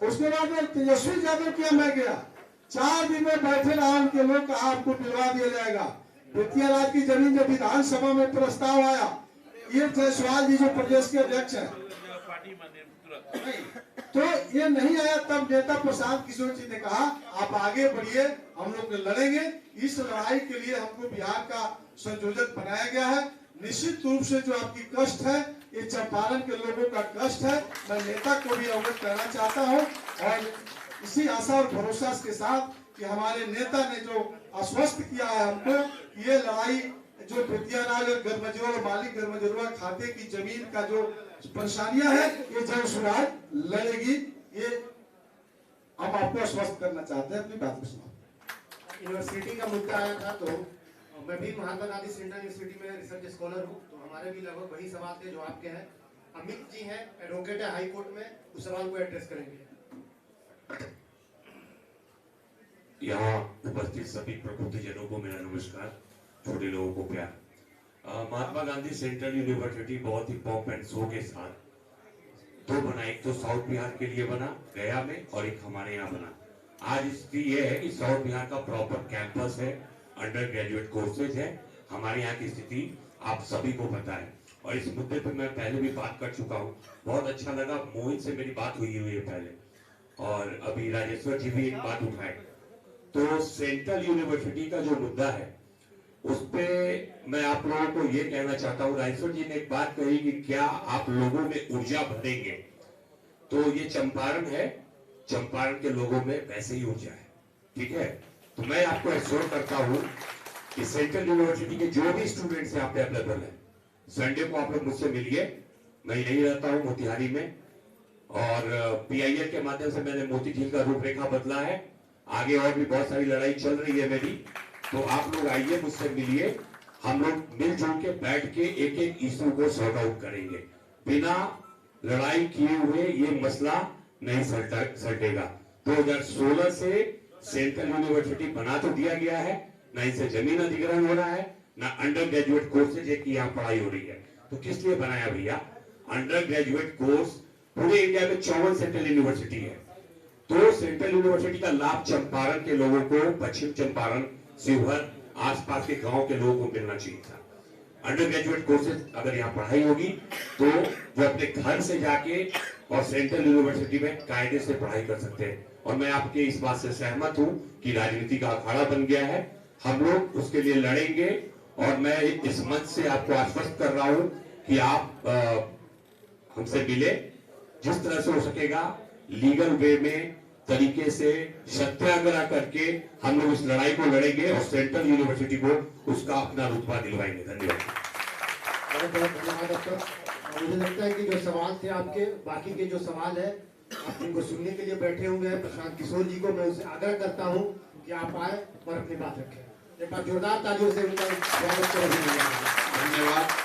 Q: उसके बाद में तेजस्वी यादव किया, मैं गया, 4 दिन में बैठे रहा, उनके लोग कहा आपको दिलवा दिया जाएगा। बेतिया राज की जमीन जब विधानसभा में प्रस्ताव आया, ये जायसवाल जी जो प्रदेश के अध्यक्ष हैं,
G: पार्टी में तुरंत।
Q: तो ये नहीं आया, तब नेता प्रशांत किशोर जी ने कहा आप आगे बढ़िए, हम लोग लड़ेंगे। इस लड़ाई के लिए हमको बिहार का संयोजक बनाया गया है। निश्चित रूप से जो आपकी कष्ट है, ये चंपारण के लोगों का कष्ट है, मैं नेता को भी अवगत करना चाहता हूँ। और इसी आशा और भरोसा के साथ कि हमारे नेता ने जो आश्वस्त किया है हमको, ये लड़ाई जो बेतियाराज और गरमजोर और मालिक गरमजोरवा खाते की जमीन का जो परेशानियां है, ये जन सुराज लड़ेगी। ये हम आपको आश्वस्त करना चाहते हैं। अपनी बात को सुना।
B: यूनिवर्सिटी का मुद्दा आया था, तो मैं भी महात्मा गांधी सेंट्रल यूनिवर्सिटी में रिसर्च स्कॉलर हूँ, तो हमारे भी लगभग वही सवाल थे जो आपके हैं। अमित जी हैं, एडवोकेट है हाई कोर्ट में, उस सवाल को एड्रेस करेंगे।
L: यहाँ उपस्थित सभी प्रबुद्धजनों को मेरा नमस्कार, छोटे लोगों को प्यार। महात्मा गांधी सेंट्रल यूनिवर्सिटी बहुत ही पॉप एंड शो के साथ दो बना, एक तो साउथ बिहार के लिए बना गया में और एक हमारे यहाँ बना। आज स्थिति ये है कि साउथ बिहार का प्रॉपर कैंपस है, अंडर ग्रेजुएट कोर्सेज है। हमारे यहाँ की स्थिति आप सभी को पता है और इस मुद्दे पे मैं पहले भी बात कर चुका हूँ। बहुत अच्छा लगा, मोहित से मेरी बात हुई है पहले, और अभी राजेश्वर जी भी एक बात उठाए। तो सेंट्रल यूनिवर्सिटी का जो मुद्दा है उस पे मैं आप लोगों को ये कहना चाहता हूँ। राजेश्वर जी ने एक बात कही कि क्या आप लोगों में ऊर्जा भरेंगे, तो ये चंपारण है, चंपारण के लोगों में वैसे ही ऊर्जा है, ठीक है। तो मैं आपको एश्योर करता हूँ कि सेंट्रल यूनिवर्सिटी के जो भी स्टूडेंट्स यहाँ पे अवेलेबल है, संडे को आप लोग मुझसे मिलिए। मैं यही रहता हूँ मोतिहारी में, और PIL के माध्यम से मैंने मोती झील का रूपरेखा बदला है। आगे और भी बहुत सारी लड़ाई चल रही है मेरी, तो आप लोग आइए, मुझसे मिलिए, हम लोग मिलजुल के बैठ के एक एक इशू को सॉर्ट आउट करेंगे। बिना लड़ाई किए हुए ये मसला नहीं सल्टेगा। 2016 से सेंट्रल यूनिवर्सिटी बना तो दिया गया है, ना इसे जमीन अधिग्रहण हो रहा है, ना अंडर ग्रेजुएट कोर्सेज की यहाँ पढ़ाई हो रही है। तो किस लिए बनाया भैया? अंडर ग्रेजुएट कोर्स पूरे इंडिया में 54 सेंट्रल यूनिवर्सिटी है, तो सेंट्रल यूनिवर्सिटी का लाभ चंपारण के लोगों को, पश्चिम चंपारण, शिवहर, आसपास के गांव के लोगों को मिलना चाहिए था। अंडर ग्रेजुएट कोर्सेज अगर यहाँ पढ़ाई होगी तो वो अपने घर से जाके और सेंट्रल यूनिवर्सिटी में कायदे से पढ़ाई कर सकते हैं। और मैं आपके इस बात से सहमत हूँ कि राजनीति का अखाड़ा बन गया है, हम लोग उसके लिए लड़ेंगे। और मैं इस मंच से आपको आश्वस्त कर रहा हूँ कि आप हमसे मिले, जिस तरह से हो सकेगा लीगल वे में, तरीके से सत्याग्रह करके हम लोग इस लड़ाई को लड़ेंगे और सेंट्रल यूनिवर्सिटी को उसका अपना रुतबा दिलवाएंगे। धन्यवाद।
B: बहुत बहुत धन्यवाद आपका। मुझे लगता है कि जो सवाल थे आपके, बाकी के जो सवाल है आप इनको सुनने के लिए बैठे हुए हैं प्रशांत किशोर जी को मैं उनसे आग्रह करता हूं कि आप आए और अपनी बात रखें। एक बार जोरदार तालियों से उनका स्वागत करें।
G: धन्यवाद।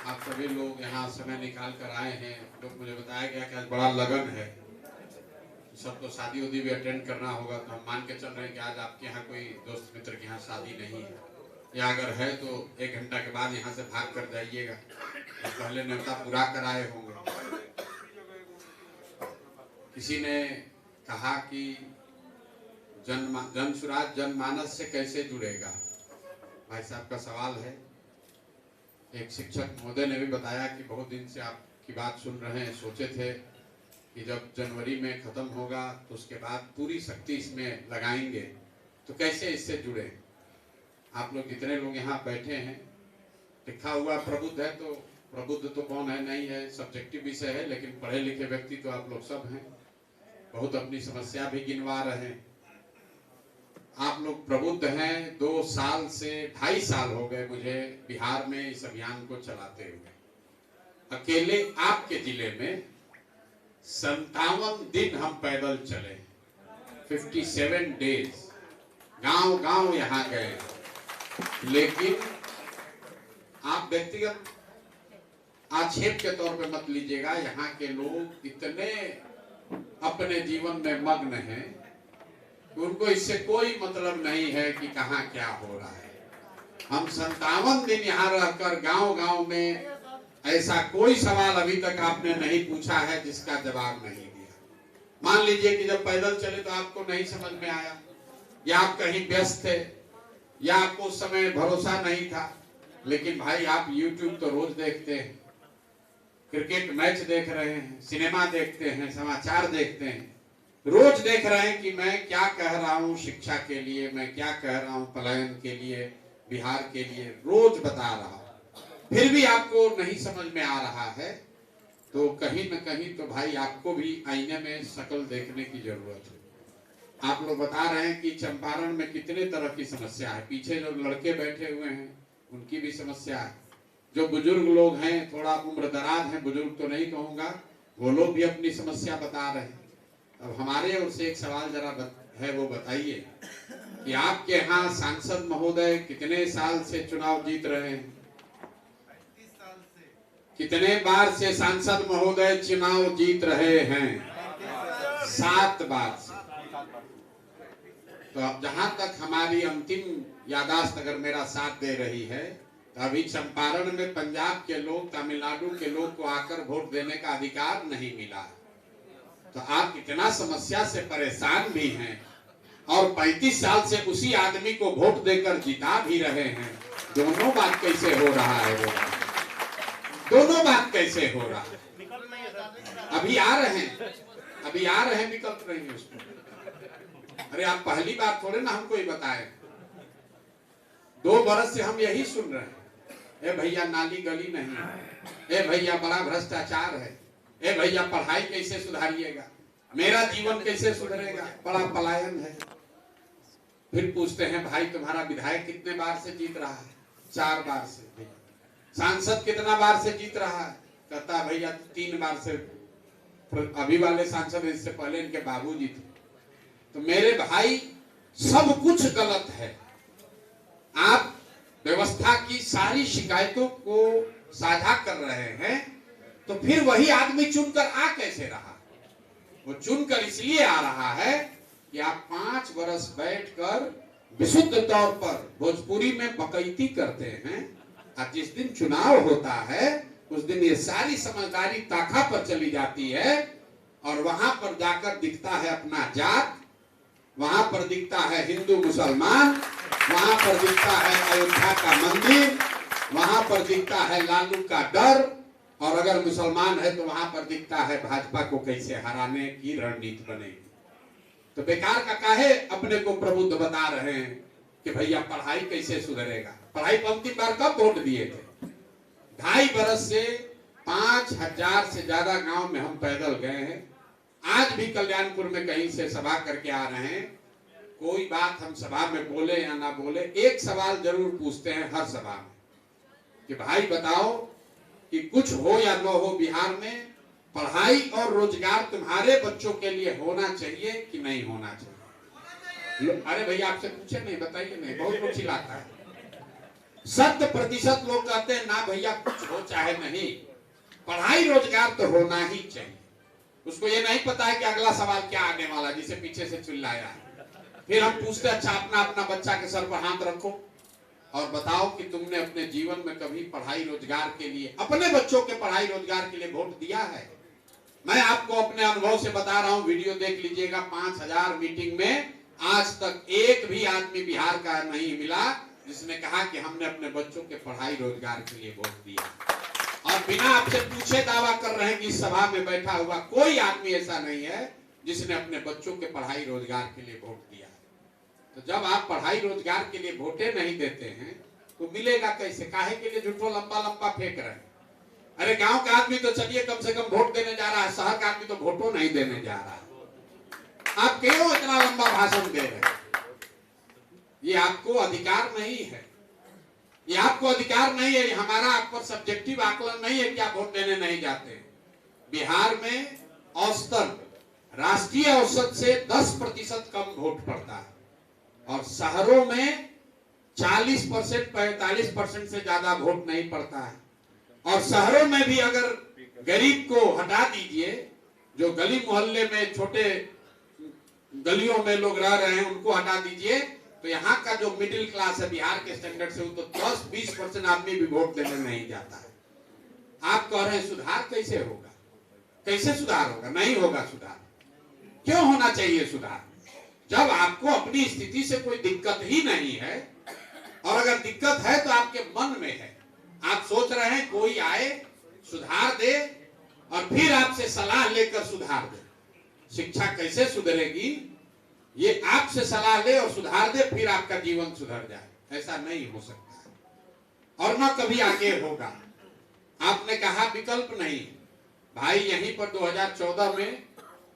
G: आप सभी लोग यहाँ समय निकाल कर आए हैं। लोग मुझे बताया गया कि आज बड़ा लगन है, सबको शादी उदी भी अटेंड करना होगा, तो हम मान के चल रहे हैं कि आज आपके यहाँ कोई दोस्त मित्र के यहाँ शादी नहीं है, या अगर है तो 1 घंटा के बाद यहाँ से भाग कर जाइएगा, तो पहले न्योता पूरा कराए होंगे। किसी ने कहा कि जन सुराज जनमानस से कैसे जुड़ेगा। भाई साहब का सवाल है। एक शिक्षक महोदय ने भी बताया कि बहुत दिन से आपकी बात सुन रहे हैं, सोचे थे कि जब जनवरी में खत्म होगा तो उसके बाद पूरी शक्ति इसमें लगाएंगे, तो कैसे इससे जुड़े। आप लोग जितने लोग यहाँ बैठे हैं, लिखा हुआ प्रबुद्ध है, तो प्रबुद्ध तो कौन है नहीं है सब्जेक्टिव विषय है, लेकिन पढ़े लिखे व्यक्ति तो आप लोग सब हैं, बहुत अपनी समस्या भी गिनवा रहे हैं। आप लोग प्रबुद्ध हैं। 2 साल से 2.5 साल हो गए मुझे बिहार में इस अभियान को चलाते हुए। अकेले आपके जिले में 57 दिन हम पैदल चले, 57 डेज, गांव गांव यहाँ गए। लेकिन आप व्यक्तिगत आक्षेप के तौर पे मत लीजिएगा, यहाँ के लोग इतने अपने जीवन में मग्न हैं कि उनको इससे कोई मतलब नहीं है कि कहाँ क्या हो रहा है। हम 57 दिन यहाँ रहकर गांव गांव में ऐसा कोई सवाल अभी तक आपने नहीं पूछा है जिसका जवाब नहीं दिया। मान लीजिए कि जब पैदल चले तो आपको नहीं समझ में आया, या आप कहीं व्यस्त थे, या आपको उस समय भरोसा नहीं था, लेकिन भाई आप YouTube तो रोज देखते हैं,
R: क्रिकेट मैच देख रहे हैं, सिनेमा देखते हैं, समाचार देखते हैं, रोज देख रहे हैं कि मैं क्या कह रहा हूँ शिक्षा के लिए, मैं क्या कह रहा हूँ पलायन के लिए, बिहार के लिए, रोज बता रहा हूँ, फिर भी आपको नहीं समझ में आ रहा है, तो कहीं न कहीं तो भाई आपको भी आईने में शक्ल देखने की जरूरत है। आप लोग बता रहे हैं कि चंपारण में कितने तरह की समस्या है, पीछे जो लड़के बैठे हुए हैं उनकी भी समस्या है, जो बुजुर्ग लोग हैं, थोड़ा उम्र दराज हैं, बुजुर्ग तो नहीं कहूँगा, वो लोग भी अपनी समस्या बता रहे हैं। अब हमारे ओर से एक सवाल जरा है, वो बताइए कि आपके यहाँ सांसद महोदय कितने साल से चुनाव जीत रहे हैं? कितने बार से सांसद महोदय चुनाव जीत रहे हैं? 7 बार से। तो अब जहां तक हमारी अंतिम यादाश्त अगर मेरा साथ दे रही है, तो अभी चंपारण में पंजाब के लोग, तमिलनाडु के लोग को आकर वोट देने का अधिकार नहीं मिला। तो आप इतना समस्या से परेशान भी हैं और 35 साल से उसी आदमी को वोट देकर जिता भी रहे हैं। दोनों बात कैसे हो रहा है? दोनों बात कैसे हो रहा है? अभी आ रहे हैं, विकल्प नहीं है उसमें। अरे आप पहली बार थोड़े ना हमको ये बताए, 2 बरस से हम यही सुन रहे हैं, ए भैया नाली गली नहीं है, ए भैया बड़ा भ्रष्टाचार है, ए भैया पढ़ाई कैसे सुधारिएगा, मेरा जीवन कैसे सुधरेगा, बड़ा पलायन है। फिर पूछते हैं भाई तुम्हारा विधायक कितने बार से जीत रहा है? 4 बार से। सांसद कितना बार से जीत रहा है? कहता है भैया 3 बार से। अभी वाले सांसद, इससे पहले इनके बाबूजी थे। तो मेरे भाई सब कुछ गलत है। आप व्यवस्था की सारी शिकायतों को साझा कर रहे हैं, तो फिर वही आदमी चुनकर आ कैसे रहा? वो चुनकर इसलिए आ रहा है कि आप 5 वर्ष बैठकर विशुद्ध तौर पर भोजपुरी में बकैती करते हैं, और जिस दिन चुनाव होता है उस दिन ये सारी समझदारी ताखा पर चली जाती है, और वहां पर जाकर दिखता है अपना जात, वहां पर दिखता है हिंदू मुसलमान, वहां पर दिखता है अयोध्या का मंदिर, वहां पर दिखता है लालू का डर, और अगर मुसलमान है तो वहां पर दिखता है भाजपा को कैसे हराने की रणनीति बनेगी। तो बेकार का काहे अपने को प्रबुद्ध बता रहे हैं कि भैया पढ़ाई कैसे सुधरेगा? पढ़ाई पर अंतिम बार कब वोट दिए थे? 2.5 बरस से 5000 से ज्यादा गांव में हम पैदल गए हैं। आज भी कल्याणपुर में कहीं से सभा करके आ रहे हैं। कोई बात हम सभा में बोले या ना बोले, एक सवाल जरूर पूछते हैं हर सभा में कि भाई बताओ कि कुछ हो या न हो, बिहार में पढ़ाई और रोजगार तुम्हारे बच्चों के लिए होना चाहिए कि नहीं होना चाहिए? अरे भैया आपसे पूछे नहीं, बताइए नहीं, बहुत कुछ चिल्लाता है। 100% लोग कहते हैं ना भैया कुछ हो चाहे नहीं, पढ़ाई रोजगार तो होना ही चाहिए। उसको ये नहीं पता है कि अगला सवाल क्या आने वाला, जिसे पीछे से चिल्लाया है। फिर हम पूछते अच्छा अपना बच्चा के सर पर हाथ रखो और बताओ कि तुमने अपने जीवन में कभी पढ़ाई रोजगार के लिए, अपने बच्चों के पढ़ाई रोजगार के लिए वोट दिया है? मैं आपको अपने अनुभव से बता रहा हूं, वीडियो देख लीजिएगा। 5000 मीटिंग में आज तक एक भी आदमी बिहार का नहीं मिला जिसने कहा कि हमने अपने बच्चों के पढ़ाई रोजगार के लिए वोट दिया। और बिना आपसे पूछे दावा कर रहे हैं कि इस सभा में बैठा हुआ कोई आदमी ऐसा नहीं है जिसने अपने बच्चों के पढ़ाई रोजगार के लिए वोट दिया। तो जब आप पढ़ाई रोजगार के लिए वोटे नहीं देते हैं तो मिलेगा कैसे? काहे के लिए झूठो लंबा फेंक रहे हैं? अरे गांव का आदमी तो चलिए कम से कम वोट देने जा रहा है, शहर का आदमी तो वोटों नहीं देने जा रहा है। आप क्यों इतना लंबा भाषण दे रहे हैं? ये आपको अधिकार नहीं है, ये आपको अधिकार नहीं है। हमारा आप पर सब्जेक्टिव आकलन नहीं है कि आप वोट देने नहीं जाते। बिहार में औसतन राष्ट्रीय औसत से 10% कम वोट पड़ता है, और शहरों में 40% 45% से ज्यादा वोट नहीं पड़ता है। और शहरों में भी अगर गरीब को हटा दीजिए, जो गली मोहल्ले में छोटे गलियों में लोग रह रहे हैं उनको हटा दीजिए, तो यहाँ का जो मिडिल क्लास है बिहार के स्टैंडर्ड से, वो तो 10-20% आदमी भी वोट देने नहीं जाता है। आप कह रहे हैं सुधार कैसे होगा? कैसे सुधार होगा? नहीं होगा सुधार। क्यों होना चाहिए सुधार? जब आपको अपनी स्थिति से कोई दिक्कत ही नहीं है, और अगर दिक्कत है तो आपके मन में है, आप सोच रहे हैं कोई आए सुधार दे और फिर आपसे सलाह लेकर सुधार दे। शिक्षा कैसे सुधरेगी? ये आपसे सलाह ले और सुधार दे, फिर आपका जीवन सुधर जाए। ऐसा नहीं हो सकता और ना कभी आगे होगा। आपने कहा विकल्प नहीं। भाई यहीं पर 2014 में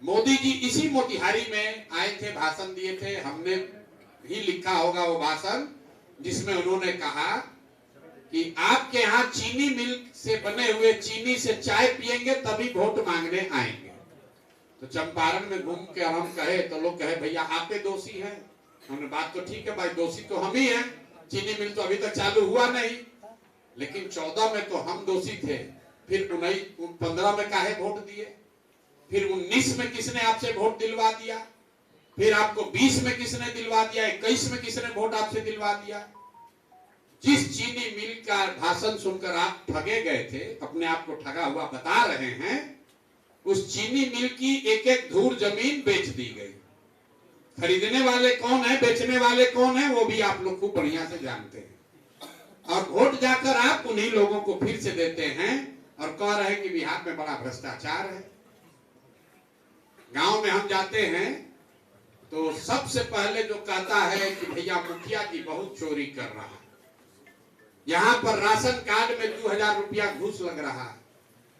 R: मोदी जी इसी मोतिहारी में आए थे, भाषण दिए थे। हमने ही लिखा होगा वो भाषण, जिसमें उन्होंने कहा कि आपके यहाँ चीनी मिल्क से बने हुए चीनी से चाय पिएंगे तभी वोट मांगने आएंगे। तो चंपारण में घूम के हम कहे तो लोग कहे भैया आप ही दोषी हैं। हमने बात तो ठीक है भाई, दोषी तो हम ही हैं, चीनी मिल तो अभी तक चालू हुआ नहीं। लेकिन 14 में तो हम दोषी थे, फिर 15 में काहे वोट दिए, फिर 19 में किसने आपसे वोट दिलवा दिया, फिर आपको 20 में किसने दिलवा दिया, 21 में किसने वोट आपसे दिलवा दिया। जिस चीनी मिल का भाषण सुनकर आप ठगे गए थे, अपने आप को ठगा हुआ बता रहे हैं, उस चीनी मिल की एक एक धूर जमीन बेच दी गई। खरीदने वाले कौन है, बेचने वाले कौन है, वो भी आप लोग को बढ़िया से जानते हैं। और वोट जाकर आप उन्हीं लोगों को फिर से देते हैं और कह रहे हैं कि बिहार में बड़ा भ्रष्टाचार है। गांव में हम जाते हैं तो सबसे पहले जो कहता है कि भैया मुखिया जी बहुत चोरी कर रहा है, यहाँ पर राशन कार्ड में 2000 रुपया घूस लग रहा है,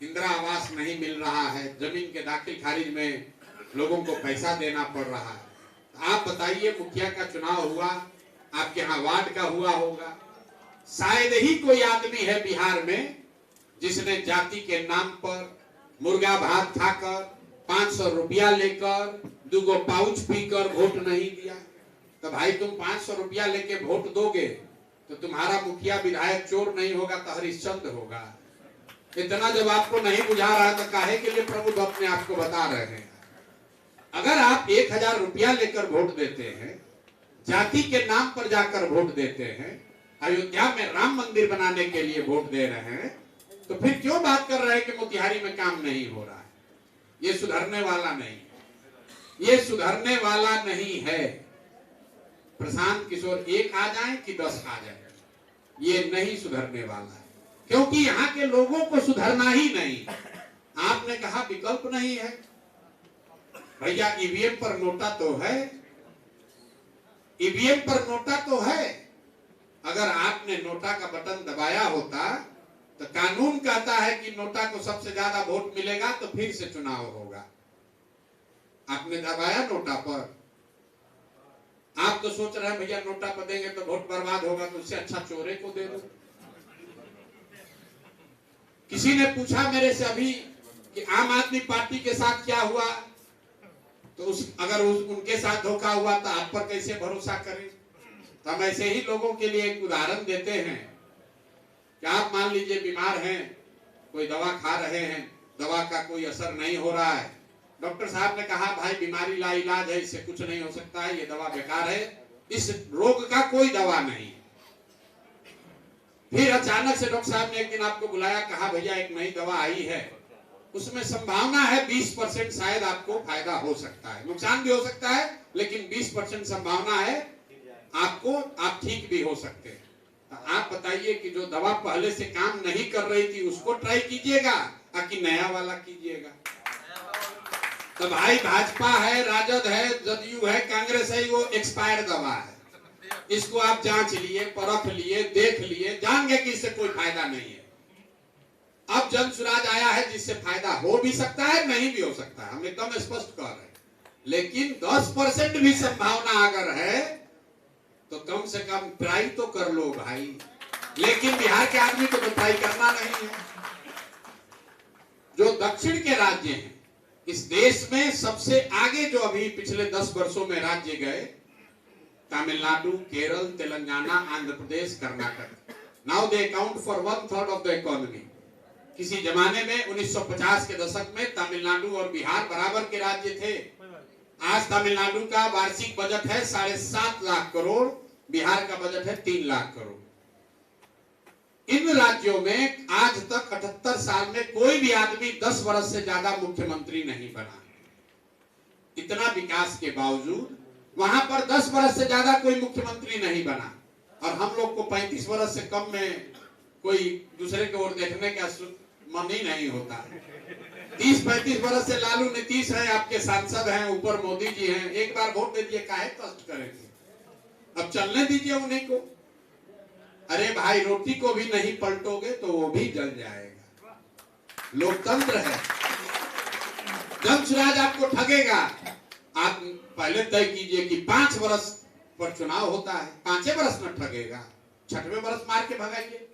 R: इंदिरा आवास नहीं मिल रहा है, जमीन के दाखिल खारिज में लोगों को पैसा देना पड़ रहा है। तो आप बताइए, मुखिया का चुनाव हुआ, आपके यहाँ वार्ड का हुआ होगा, शायद ही कोई आदमी है बिहार में जिसने जाति के नाम पर मुर्गा भात खाकर 500 रुपया लेकर 2 पाउच पीकर वोट नहीं दिया। तो भाई तुम 500 रुपया लेके वोट दोगे तो तुम्हारा मुखिया विधायक चोर नहीं होगा तो हरिश्चंद्र होगा। इतना जब आपको नहीं बुझा रहा तो काहे के लिए प्रभु अपने आप को बता रहे हैं। अगर आप 1000 रुपया लेकर वोट देते हैं, जाति के नाम पर जाकर वोट देते हैं, अयोध्या में राम मंदिर बनाने के लिए वोट दे रहे हैं, तो फिर क्यों बात कर रहे हैं कि मोतिहारी में काम नहीं हो रहा है? ये सुधरने वाला नहीं, ये सुधरने वाला नहीं है। प्रशांत किशोर 1 आ जाए कि 10 आ जाए, ये नहीं सुधरने वाला है, क्योंकि यहाँ के लोगों को सुधरना ही नहीं। आपने कहा विकल्प नहीं है, भैया ईवीएम पर नोटा तो है, ईवीएम पर नोटा तो है। अगर आपने नोटा का बटन दबाया होता तो कानून कहता है कि नोटा को सबसे ज्यादा वोट मिलेगा तो फिर से चुनाव होगा। आपने दबाया नोटा पर, आप तो सोच रहे हैं भैया नोटा पर देंगे तो वोट बर्बाद होगा, तो उससे अच्छा चोरे को दे दो। किसी ने पूछा मेरे से अभी कि आम आदमी पार्टी के साथ क्या हुआ, तो उनके साथ धोखा हुआ तो आप पर कैसे भरोसा करें। तो हम ऐसे ही लोगों के लिए एक उदाहरण देते हैं कि आप मान लीजिए बीमार हैं, कोई दवा खा रहे हैं, दवा का कोई असर नहीं हो रहा है, डॉक्टर साहब ने कहा भाई बीमारी लाइलाज है, इससे कुछ नहीं हो सकता है, ये दवा बेकार है, इस रोग का कोई दवा नहीं। फिर अचानक से डॉक्टर साहब ने एक दिन आपको बुलाया, कहा भैया एक नई दवा आई है, उसमें संभावना है 20% शायद आपको फायदा हो सकता है, नुकसान भी हो सकता है, लेकिन 20% संभावना है आपको, आप ठीक भी हो सकते हैं। तो आप बताइए कि जो दवा पहले से काम नहीं कर रही थी उसको ट्राई कीजिएगा कि नया वाला कीजिएगा। तो भाई भाजपा है, राजद है, जदयू है, कांग्रेस है, वो एक्सपायर दवा है, इसको आप जांच लिए, परख लिए, देख लिए, जान गए कि इससे कोई फायदा नहीं है। अब जन सुराज आया है जिससे फायदा हो भी सकता है, नहीं भी हो सकता है, हम एकदम स्पष्ट कह रहे हैं, लेकिन 10% भी संभावना अगर है तो कम से कम ट्राई तो कर लो भाई। लेकिन बिहार के आदमी को तो ट्राई करना नहीं है। जो दक्षिण के राज्य हैं इस देश में सबसे आगे, जो अभी पिछले 10 वर्षों में राज्य गए, Tamil Nadu, Kerala, Telangana, Andhra Pradesh, Karnataka. Now they account for 1/3 of the economy. किसी जमाने में 1950 के दशक में तमिलनाडु और बिहार बराबर के राज्य थे। आज तमिलनाडु का वार्षिक बजट है 7.5 लाख करोड़, बिहार का बजट है 3 लाख करोड़। इन राज्यों में आज तक 78 साल में कोई भी आदमी 10 वर्ष से ज्यादा मुख्यमंत्री नहीं बना। इतना विकास के बावजूद वहां पर 10 वर्ष से ज्यादा कोई मुख्यमंत्री नहीं बना, और हम लोग को 35 वर्ष से कम में कोई दूसरे की ओर देखने का मन ही नहीं होता। 30-35 वर्ष से लालू नीतीश हैं, आपके सांसद हैं, ऊपर मोदी जी हैं, एक बार वोट दे दिए, काहे कष्ट करेंगे? अब चलने दीजिए उन्हीं को। अरे भाई, रोटी को भी नहीं पलटोगे तो वो भी जल जाएगा। लोकतंत्र है। जनसुराज आपको ठगेगा। आप पहले तय कीजिए कि 5 वर्ष पर चुनाव होता है, 5 वर्ष में ठगेगा, 6वें वर्ष मार के भगाइए।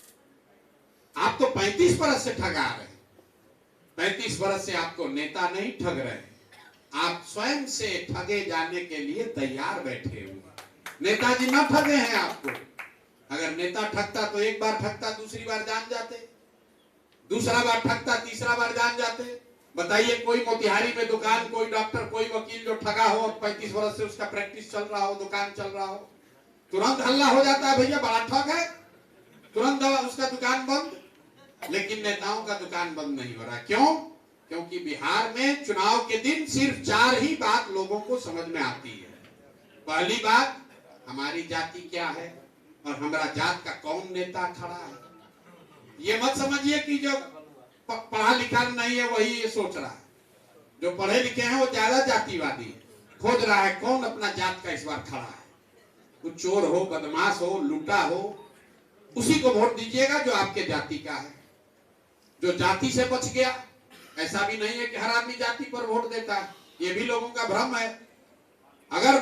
R: आप तो 35 वर्ष से ठगा रहे हैं। 35 वर्ष से आपको नेता नहीं ठग रहे, आप स्वयं से ठगे जाने के लिए तैयार बैठे हुए। नेताजी न ठगे हैं आपको। अगर नेता ठगता तो एक बार ठगता, दूसरी बार जान जाते, दूसरा बार ठगता, तीसरा बार जान जाते। बताइए कोई मोतिहारी में दुकान, कोई डॉक्टर, कोई वकील जो ठगा हो, 35 वर्ष से उसका प्रैक्टिस चल रहा हो, दुकान चल रहा हो, तुरंत हल्ला हो जाता है, भैया बड़ा ठग है, तुरंत उसका दुकान बंद। लेकिन नेताओं का दुकान बंद नहीं हो रहा। क्यों? क्योंकि बिहार में चुनाव के दिन सिर्फ 4 ही बात लोगों को समझ में आती है। पहली बात, हमारी जाति क्या है और हमारा जात का कौन नेता खड़ा है। ये मत समझिए कि जो पढ़ा लिखा नहीं है वही ये सोच रहा है। जो पढ़े लिखे हैं वो ज्यादा जातिवादी है, खोज रहा है कौन अपना जात का इस बार खड़ा है। कुछ चोर हो, बदमाश हो, लूटा हो, उसी को वोट दीजिएगा जो आपके जाति का है, जो जाति से बच गया। ऐसा भी नहीं है कि हर आदमी जाति पर वोट देता है, ये भी लोगों का भ्रम है। अगर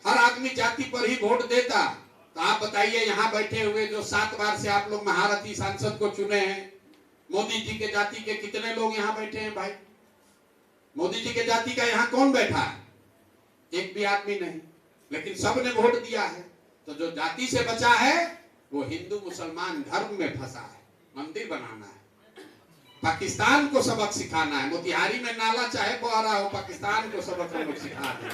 R: हर आदमी जाति पर ही वोट देता तो आप बताइए, यहाँ बैठे हुए जो 7 बार से आप लोग महारथी सांसद को चुने हैं, मोदी जी के जाति के कितने लोग यहाँ बैठे हैं भाई? मोदी जी के जाति का यहाँ कौन बैठा है? एक भी आदमी नहीं, लेकिन सबने वोट दिया है। तो जो जाति से बचा है वो हिंदू मुसलमान धर्म में फंसा है। मंदिर बनाना है, पाकिस्तान को सबक सिखाना है। मोतिहारी में नाला चाहे बह रहा हो, पाकिस्तान को सबक हम लोग सिखा दें।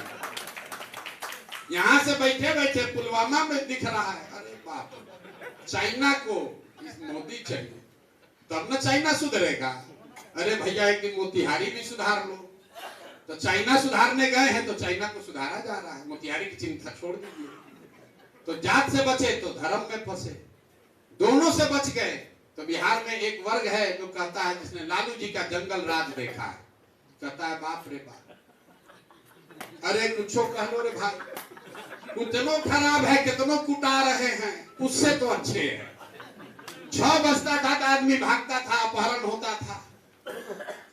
R: यहाँ से बैठे बैठे पुलवामा में दिख रहा है, अरे बाप, चाइना को मोदी चाहिए तब न चाइना सुधरेगा। अरे भैया, एक दिन मोतिहारी भी सुधार लो। तो चाइना सुधारने गए हैं तो चाइना को सुधारा जा रहा है, मोतिहारी की चिंता छोड़ दीजिए। तो जात से बचे तो धर्म में फंसे, दोनों से बच गए। तो बिहार में एक वर्ग है जो कहता है, जिसने लालू जी का जंगल राज देखा है, कहता है बाप रे बाप, अरे कुछ कह लो रे भाई, कितनों खराब है, कितनों कुटा रहे हैं, उससे तो अच्छे हैं। 6 बजता था तो आदमी भागता था, अपहरण होता था।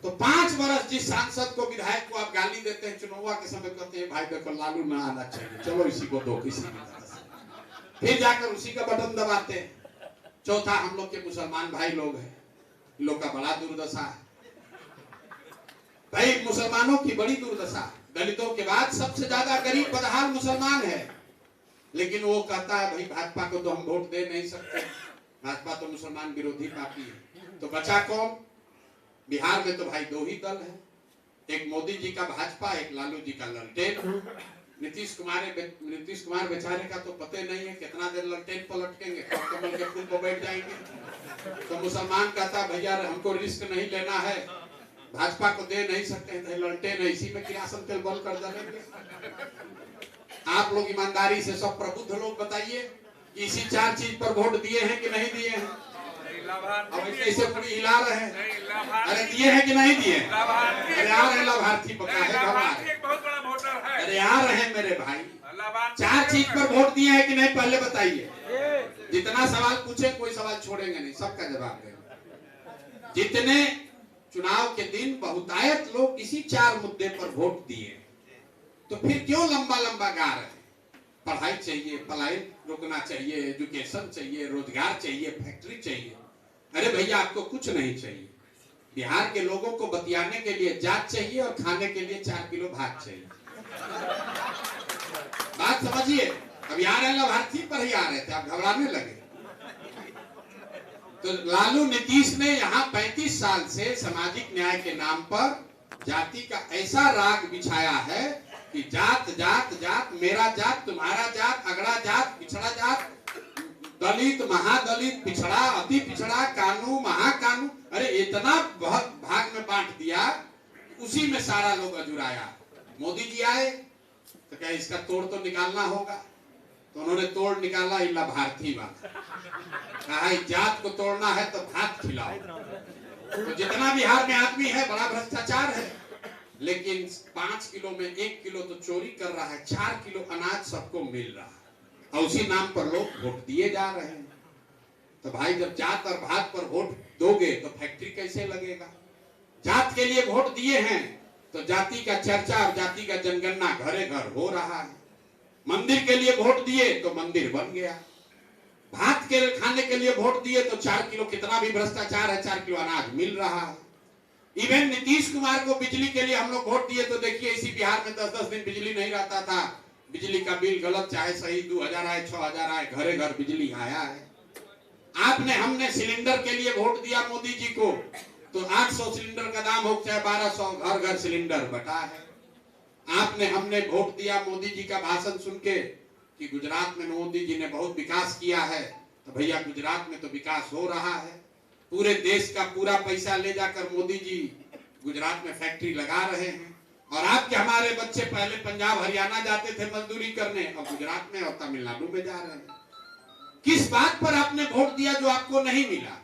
R: तो 5 वर्ष जिस सांसद को, विधायक को आप गाली देते हैं, चुनाव के समय कहते हैं भाई देखो लालू ना आना चाहिए, चलो इसी को दो किसी भी तरह से, फिर जाकर उसी का बटन दबाते हैं। चौथा, हम लोग के मुसलमान भाई लोग हैं, लोग का बड़ा दुर्दशा है भाई, मुसलमानों की बड़ी दुर्दशा। दलितों के बाद सबसे ज्यादा गरीब बदहाल मुसलमान है। लेकिन वो कहता है भाई भाजपा को तो हम वोट दे नहीं सकते, भाजपा तो मुसलमान विरोधी पार्टी है। तो बचा कौन? बिहार में तो भाई 2 ही दल है, एक मोदी जी का भाजपा, एक लालू जी का ललटेन। नीतीश कुमार बेचारे का तो पता नहीं है कितना देर ललटेन पर लटकेंगे, कमल के फूल पर बैठ जाएंगे। तो मुसलमान कहता भैया हमको रिस्क नहीं लेना है, भाजपा को दे नहीं सकते हैं, ललटेन है, इसी में किरासन तेल बल कर डालेंगे। आप लोग ईमानदारी से, सब प्रबुद्ध लोग बताइए, इसी 4 चीज पर वोट दिए हैं कि नहीं दिए हैं? अब ऐसे पूरी हिला रहे हैं, अरे दिए हैं कि नहीं दिए? अरे आ रहे लाभार्थी, पका है, अरे आ रहे हैं मेरे भाई। 4 चीज पर वोट दिए हैं कि नहीं पहले बताइए। जितना सवाल पूछे कोई सवाल छोड़ेंगे नहीं, सबका जवाब देंगे। जितने चुनाव के दिन बहुतायत लोग इसी 4 मुद्दे पर वोट दिए, तो फिर क्यों लंबा लंबा गा रहे हैं? पढ़ाई चाहिए, पलायन रुकना चाहिए, एजुकेशन चाहिए, रोजगार चाहिए, फैक्ट्री चाहिए। अरे भैया आपको कुछ नहीं चाहिए। बिहार के लोगों को बतियाने के लिए जात चाहिए और खाने के लिए 4 किलो भात चाहिए। बात समझिए। अब आ रहे लाभार्थी पर ही आ रहे थे, आप घबराने लगे। तो लालू नीतीश ने यहाँ 35 साल से सामाजिक न्याय के नाम पर जाति का ऐसा राग बिछाया है कि जात जात जात, मेरा जात, तुम्हारा जात, अगड़ा जात, पिछड़ा जात, दलित, महादलित, पिछड़ा, अति पिछड़ा, कानू, महाकानू, अरे इतना बहुत भाग में बांट दिया, उसी में सारा लोग अजुराया। मोदी जी आए तो क्या इसका तोड़ तो निकालना होगा, तो उन्होंने तोड़ निकाला लाभार्थी वाला। कहा जात को तोड़ना है तो भात खिलाओ, तो जितना बिहार में आदमी है बड़ा भ्रष्टाचार है, लेकिन 5 किलो में 1 किलो तो चोरी कर रहा है, 4 किलो अनाज सबको मिल रहा है और उसी नाम पर लोग वोट दिए जा रहे हैं। तो भाई जब जात और भात पर वोट दोगे तो फैक्ट्री कैसे लगेगा? जात के लिए वोट दिए हैं तो जाति का चर्चा और जाति का जनगणना घरे घर हो रहा है। मंदिर के लिए वोट दिए तो मंदिर बन गया। भात के खाने के लिए वोट दिए तो 4 किलो, कितना भी भ्रष्टाचार है, 4 किलो अनाज मिल रहा है। इवन नीतीश कुमार को बिजली के लिए हम लोग वोट दिए तो देखिए इसी बिहार में 10-10 दिन बिजली नहीं रहता था। बिजली का बिल गलत चाहे सही 2000 आए 6000 आए, घरे घर बिजली आया है। आपने हमने सिलेंडर के लिए वोट दिया मोदी जी को तो 800 सिलेंडर का दाम हो चाहे 1200, घर घर सिलेंडर बटा है। आपने हमने वोट दिया मोदी जी का भाषण सुन के कि गुजरात में मोदी जी ने बहुत विकास किया है, तो भैया गुजरात में तो विकास हो रहा है। पूरे देश का पूरा पैसा ले जाकर मोदी जी गुजरात में फैक्ट्री लगा रहे हैं और आपके हमारे बच्चे पहले पंजाब हरियाणा जाते थे मजदूरी करने, अब गुजरात में और तमिलनाडु में जा रहे हैं। किस बात पर आपने वोट दिया जो आपको नहीं मिला?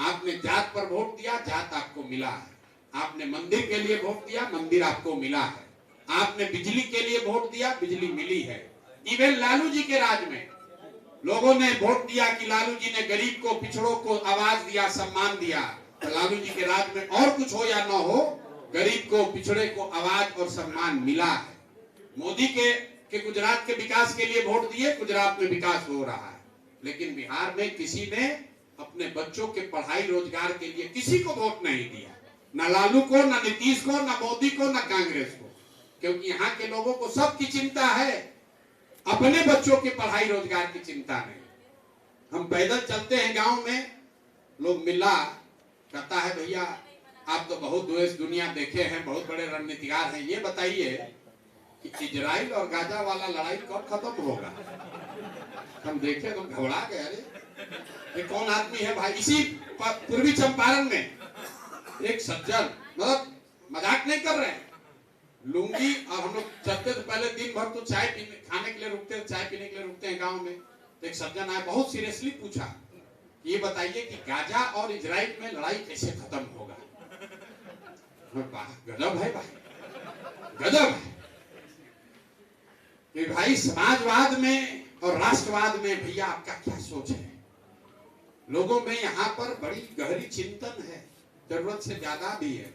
R: आपने जात पर वोट दिया, जात आपको मिला है। आपने मंदिर के लिए वोट दिया, मंदिर आपको मिला है। आपने बिजली के लिए वोट दिया, बिजली मिली है। इवन लालू जी के राज में लोगों ने वोट दिया कि लालू जी ने गरीब को, पिछड़ों को आवाज दिया, सम्मान दिया। तो लालू जी के राज में और कुछ हो या न हो, गरीब को, पिछड़े को आवाज और सम्मान मिला है। मोदी के गुजरात के विकास के लिए वोट दिए, गुजरात में विकास हो रहा है। लेकिन बिहार में किसी ने अपने बच्चों के पढ़ाई रोजगार के लिए किसी को वोट नहीं दिया, ना लालू को, ना नीतीश को, ना मोदी को, ना कांग्रेस को, क्योंकि यहाँ के लोगों को सबकी चिंता है, अपने बच्चों की पढ़ाई रोजगार की चिंता नहीं। हम पैदल चलते हैं गांव में, लोग मिला कहता है भैया आप तो बहुत देश दुनिया देखे हैं, बहुत बड़े रणनीतिकार हैं, ये बताइए कि इजराइल और गाजा वाला लड़ाई कब खत्म होगा? हम देखे तो घबरा गए, अरे ये कौन आदमी है भाई? इसी पूर्वी चंपारण में एक सज्जन, मतलब मजाक नहीं कर रहे हैं, लुंगी और हम लोग चलते तो पहले दिन भर तो चाय पीने खाने के लिए रुकते हैं, चाय पीने के लिए रुकते हैं गांव में। तो एक सज्जन आया, बहुत सीरियसली पूछा ये बताइए कि गाजा और इजराइल में लड़ाई कैसे खत्म होगा? गजब है भाई, गजब है कि भाई समाजवाद में और राष्ट्रवाद में भैया आपका क्या सोच है? लोगों में यहाँ पर बड़ी गहरी चिंतन है, जरूरत से ज्यादा भी है।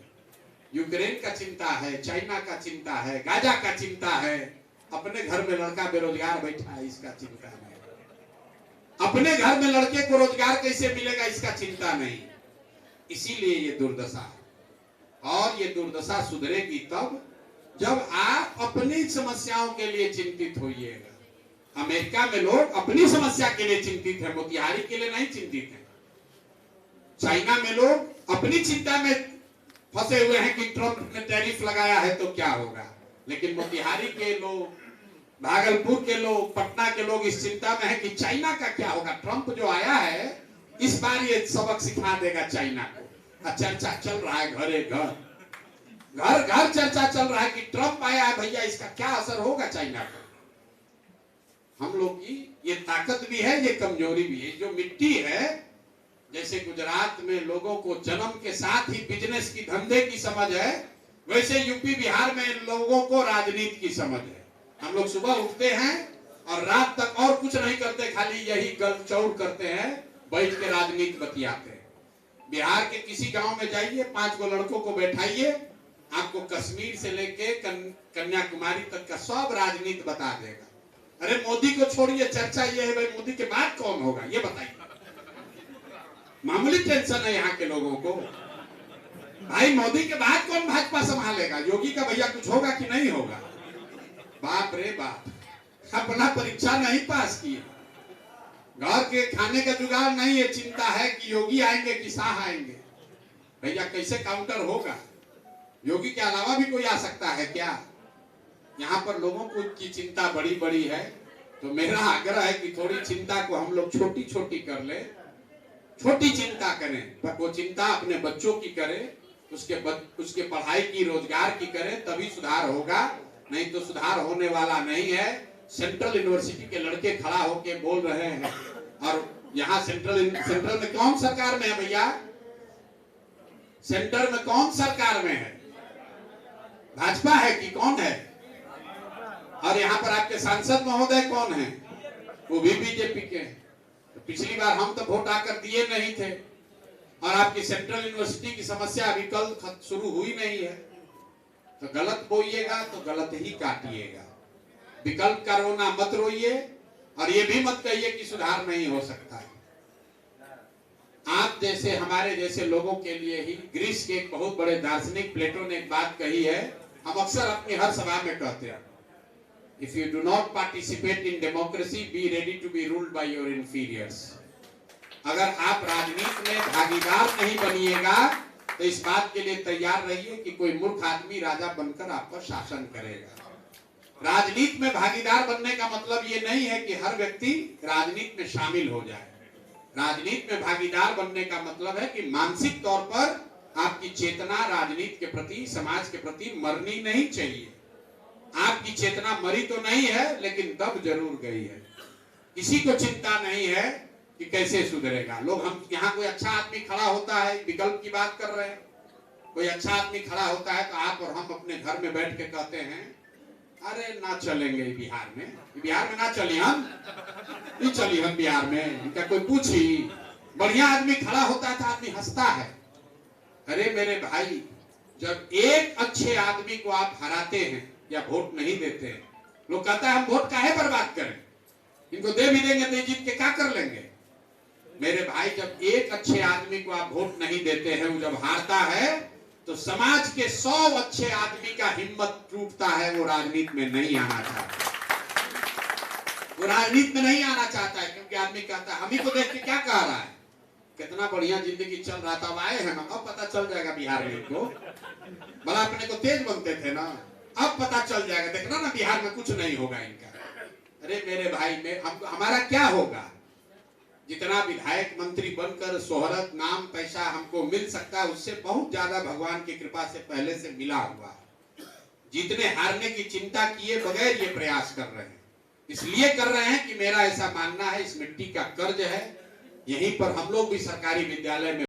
R: यूक्रेन का चिंता है, चाइना का चिंता है, गाजा का चिंता है, अपने घर में लड़का बेरोजगार बैठा है इसका चिंता नहीं, अपने घर में लड़के को रोजगार कैसे मिलेगा इसका चिंता नहीं। इसीलिए ये दुर्दशा है और ये दुर्दशा सुधरेगी तब जब आप अपनी समस्याओं के लिए चिंतित होइएगा। अमेरिका में लोग अपनी समस्या के लिए चिंतित है, मोतिहारी के लिए नहीं चिंतित है। चाइना में लोग अपनी चिंता में फंसे हुए हैं कि ट्रंप ने टैरिफ लगाया है तो क्या होगा, लेकिन मोतिहारी के लोग, भागलपुर के लोग, पटना के लोग इस चिंता में है कि चाइना का क्या होगा। ट्रंप जो आया है इस बार ये सबक सिखा देगा चाइना को। चर्चा चल रहा है घरे घर, घर घर चर्चा चल रहा है कि ट्रंप आया है भैया, इसका क्या असर होगा चाइना पर। हम लोग की ये ताकत भी है, ये कमजोरी भी है। जो मिट्टी है, जैसे गुजरात में लोगों को जन्म के साथ ही बिजनेस की, धंधे की समझ है, वैसे यूपी बिहार में लोगों को राजनीति की समझ है। हम लोग सुबह उठते हैं और रात तक और कुछ नहीं करते, खाली यही गलचौड़ करते हैं, बैठ के राजनीति बतियाते हैं। बिहार के किसी गांव में जाइए, 5 गो लड़कों को बैठाइए, आपको कश्मीर से लेके कन्याकुमारी तक का सब राजनीति बता देगा। अरे मोदी को छोड़िए, चर्चा ये है भाई मोदी के बाद कौन होगा ये बताइए। मामूली टेंशन है यहाँ के लोगों को, भाई मोदी के बाद कौन भाजपा संभालेगा, योगी का भैया कुछ होगा कि नहीं होगा। बाप रे बाप, अपना परीक्षा नहीं पास किए, घर के खाने का जुगाड़ नहीं है, चिंता है कि योगी आएंगे कि शाह आएंगे। भैया कैसे काउंटर होगा? योगी के अलावा भी कोई आ सकता है क्या? यहाँ पर लोगों को की चिंता बड़ी बड़ी है। तो मेरा आग्रह है कि थोड़ी चिंता को हम लोग छोटी छोटी कर ले, छोटी चिंता करें। वो चिंता अपने बच्चों की करें, उसके पढ़ाई की, रोजगार की करें, तभी सुधार होगा, नहीं तो सुधार होने वाला नहीं है। सेंट्रल यूनिवर्सिटी के लड़के खड़ा होके बोल रहे हैं, और यहाँ सेंट्रल में कौन सरकार में है भैया? सेंटर में कौन सरकार में है? भाजपा है कि कौन है? और यहाँ पर आपके सांसद महोदय कौन है? वो भी बीजेपी के हैं। तो पिछली बार हम तो वोट आकर दिए नहीं थे, और आपकी सेंट्रल यूनिवर्सिटी की समस्या अभी कल शुरू हुई नहीं है। तो गलत बोइएगा तो गलत ही काटिएगा। विकल्प का रोना मत रोइए, और ये भी मत कहिए कि सुधार नहीं हो सकता है। आप जैसे हमारे जैसे लोगों के लिए ही ग्रीस के एक बहुत बड़े दार्शनिक प्लेटो ने एक बात कही है, हम अक्सर अपनी हर सभा में कहते हैं, if you do not participate in democracy be ready to be ruled by your inferiors. अगर आप राजनीति में भागीदार नहीं बनिएगा तो इस बात के लिए तैयार रहिए कि कोई मूर्ख आदमी राजा बनकर आप पर शासन करेगा। राजनीति में भागीदार बनने का मतलब ये नहीं है कि हर व्यक्ति राजनीति में शामिल हो जाए। राजनीति में भागीदार बनने का मतलब है कि मानसिक तौर पर आपकी चेतना राजनीति के प्रति, समाज के प्रति मरनी नहीं चाहिए। आपकी चेतना मरी तो नहीं है, लेकिन दब जरूर गई है। किसी को चिंता नहीं है कि कैसे सुधरेगा। लोग, हम यहाँ कोई अच्छा आदमी खड़ा होता है, विकल्प की बात कर रहे हैं, कोई अच्छा आदमी खड़ा होता है तो आप और हम अपने घर में बैठ के कहते हैं अरे ना चलेंगे बिहार में ना चली हम, नहीं चली हम बिहार में। इनका कोई पूछी, बढ़िया आदमी खड़ा होता है तो आदमी हंसता है। अरे मेरे भाई, जब एक अच्छे आदमी को आप हराते हैं या वोट नहीं देते हैं, लोग कहता है हम वोट काहे बर्बाद करें, इनको दे भी देंगे तो जीत के क्या कर लेंगे। मेरे भाई, जब एक अच्छे आदमी को आप वोट नहीं देते हैं, वो जब हारता है तो समाज के 100 अच्छे आदमी का हिम्मत टूटता है। वो राजनीति में नहीं आना चाहता, वो राजनीति में नहीं आना चाहता है, क्योंकि आदमी कहता है हम ही को देख के क्या कह रहा है, कितना बढ़िया जिंदगी चल रहा था, अब आए हैं ना, अब पता चल जाएगा बिहार में इनको। भला अपने को तेज बनते थे ना, अब पता चल जाएगा, देखना ना बिहार में कुछ नहीं होगा इनका। अरे मेरे भाई, में हमारा क्या होगा? जितना विधायक मंत्री बनकर शोहरत, नाम, पैसा हमको मिल सकता है, उससे बहुत ज्यादा भगवान की कृपा से पहले से मिला हुआ है। जीतने हारने की चिंता किए बगैर ये प्रयास कर रहे हैं, इसलिए कर रहे हैं कि मेरा ऐसा मानना है इस मिट्टी का कर्ज है। यहीं पर हम लोग भी सरकारी विद्यालय में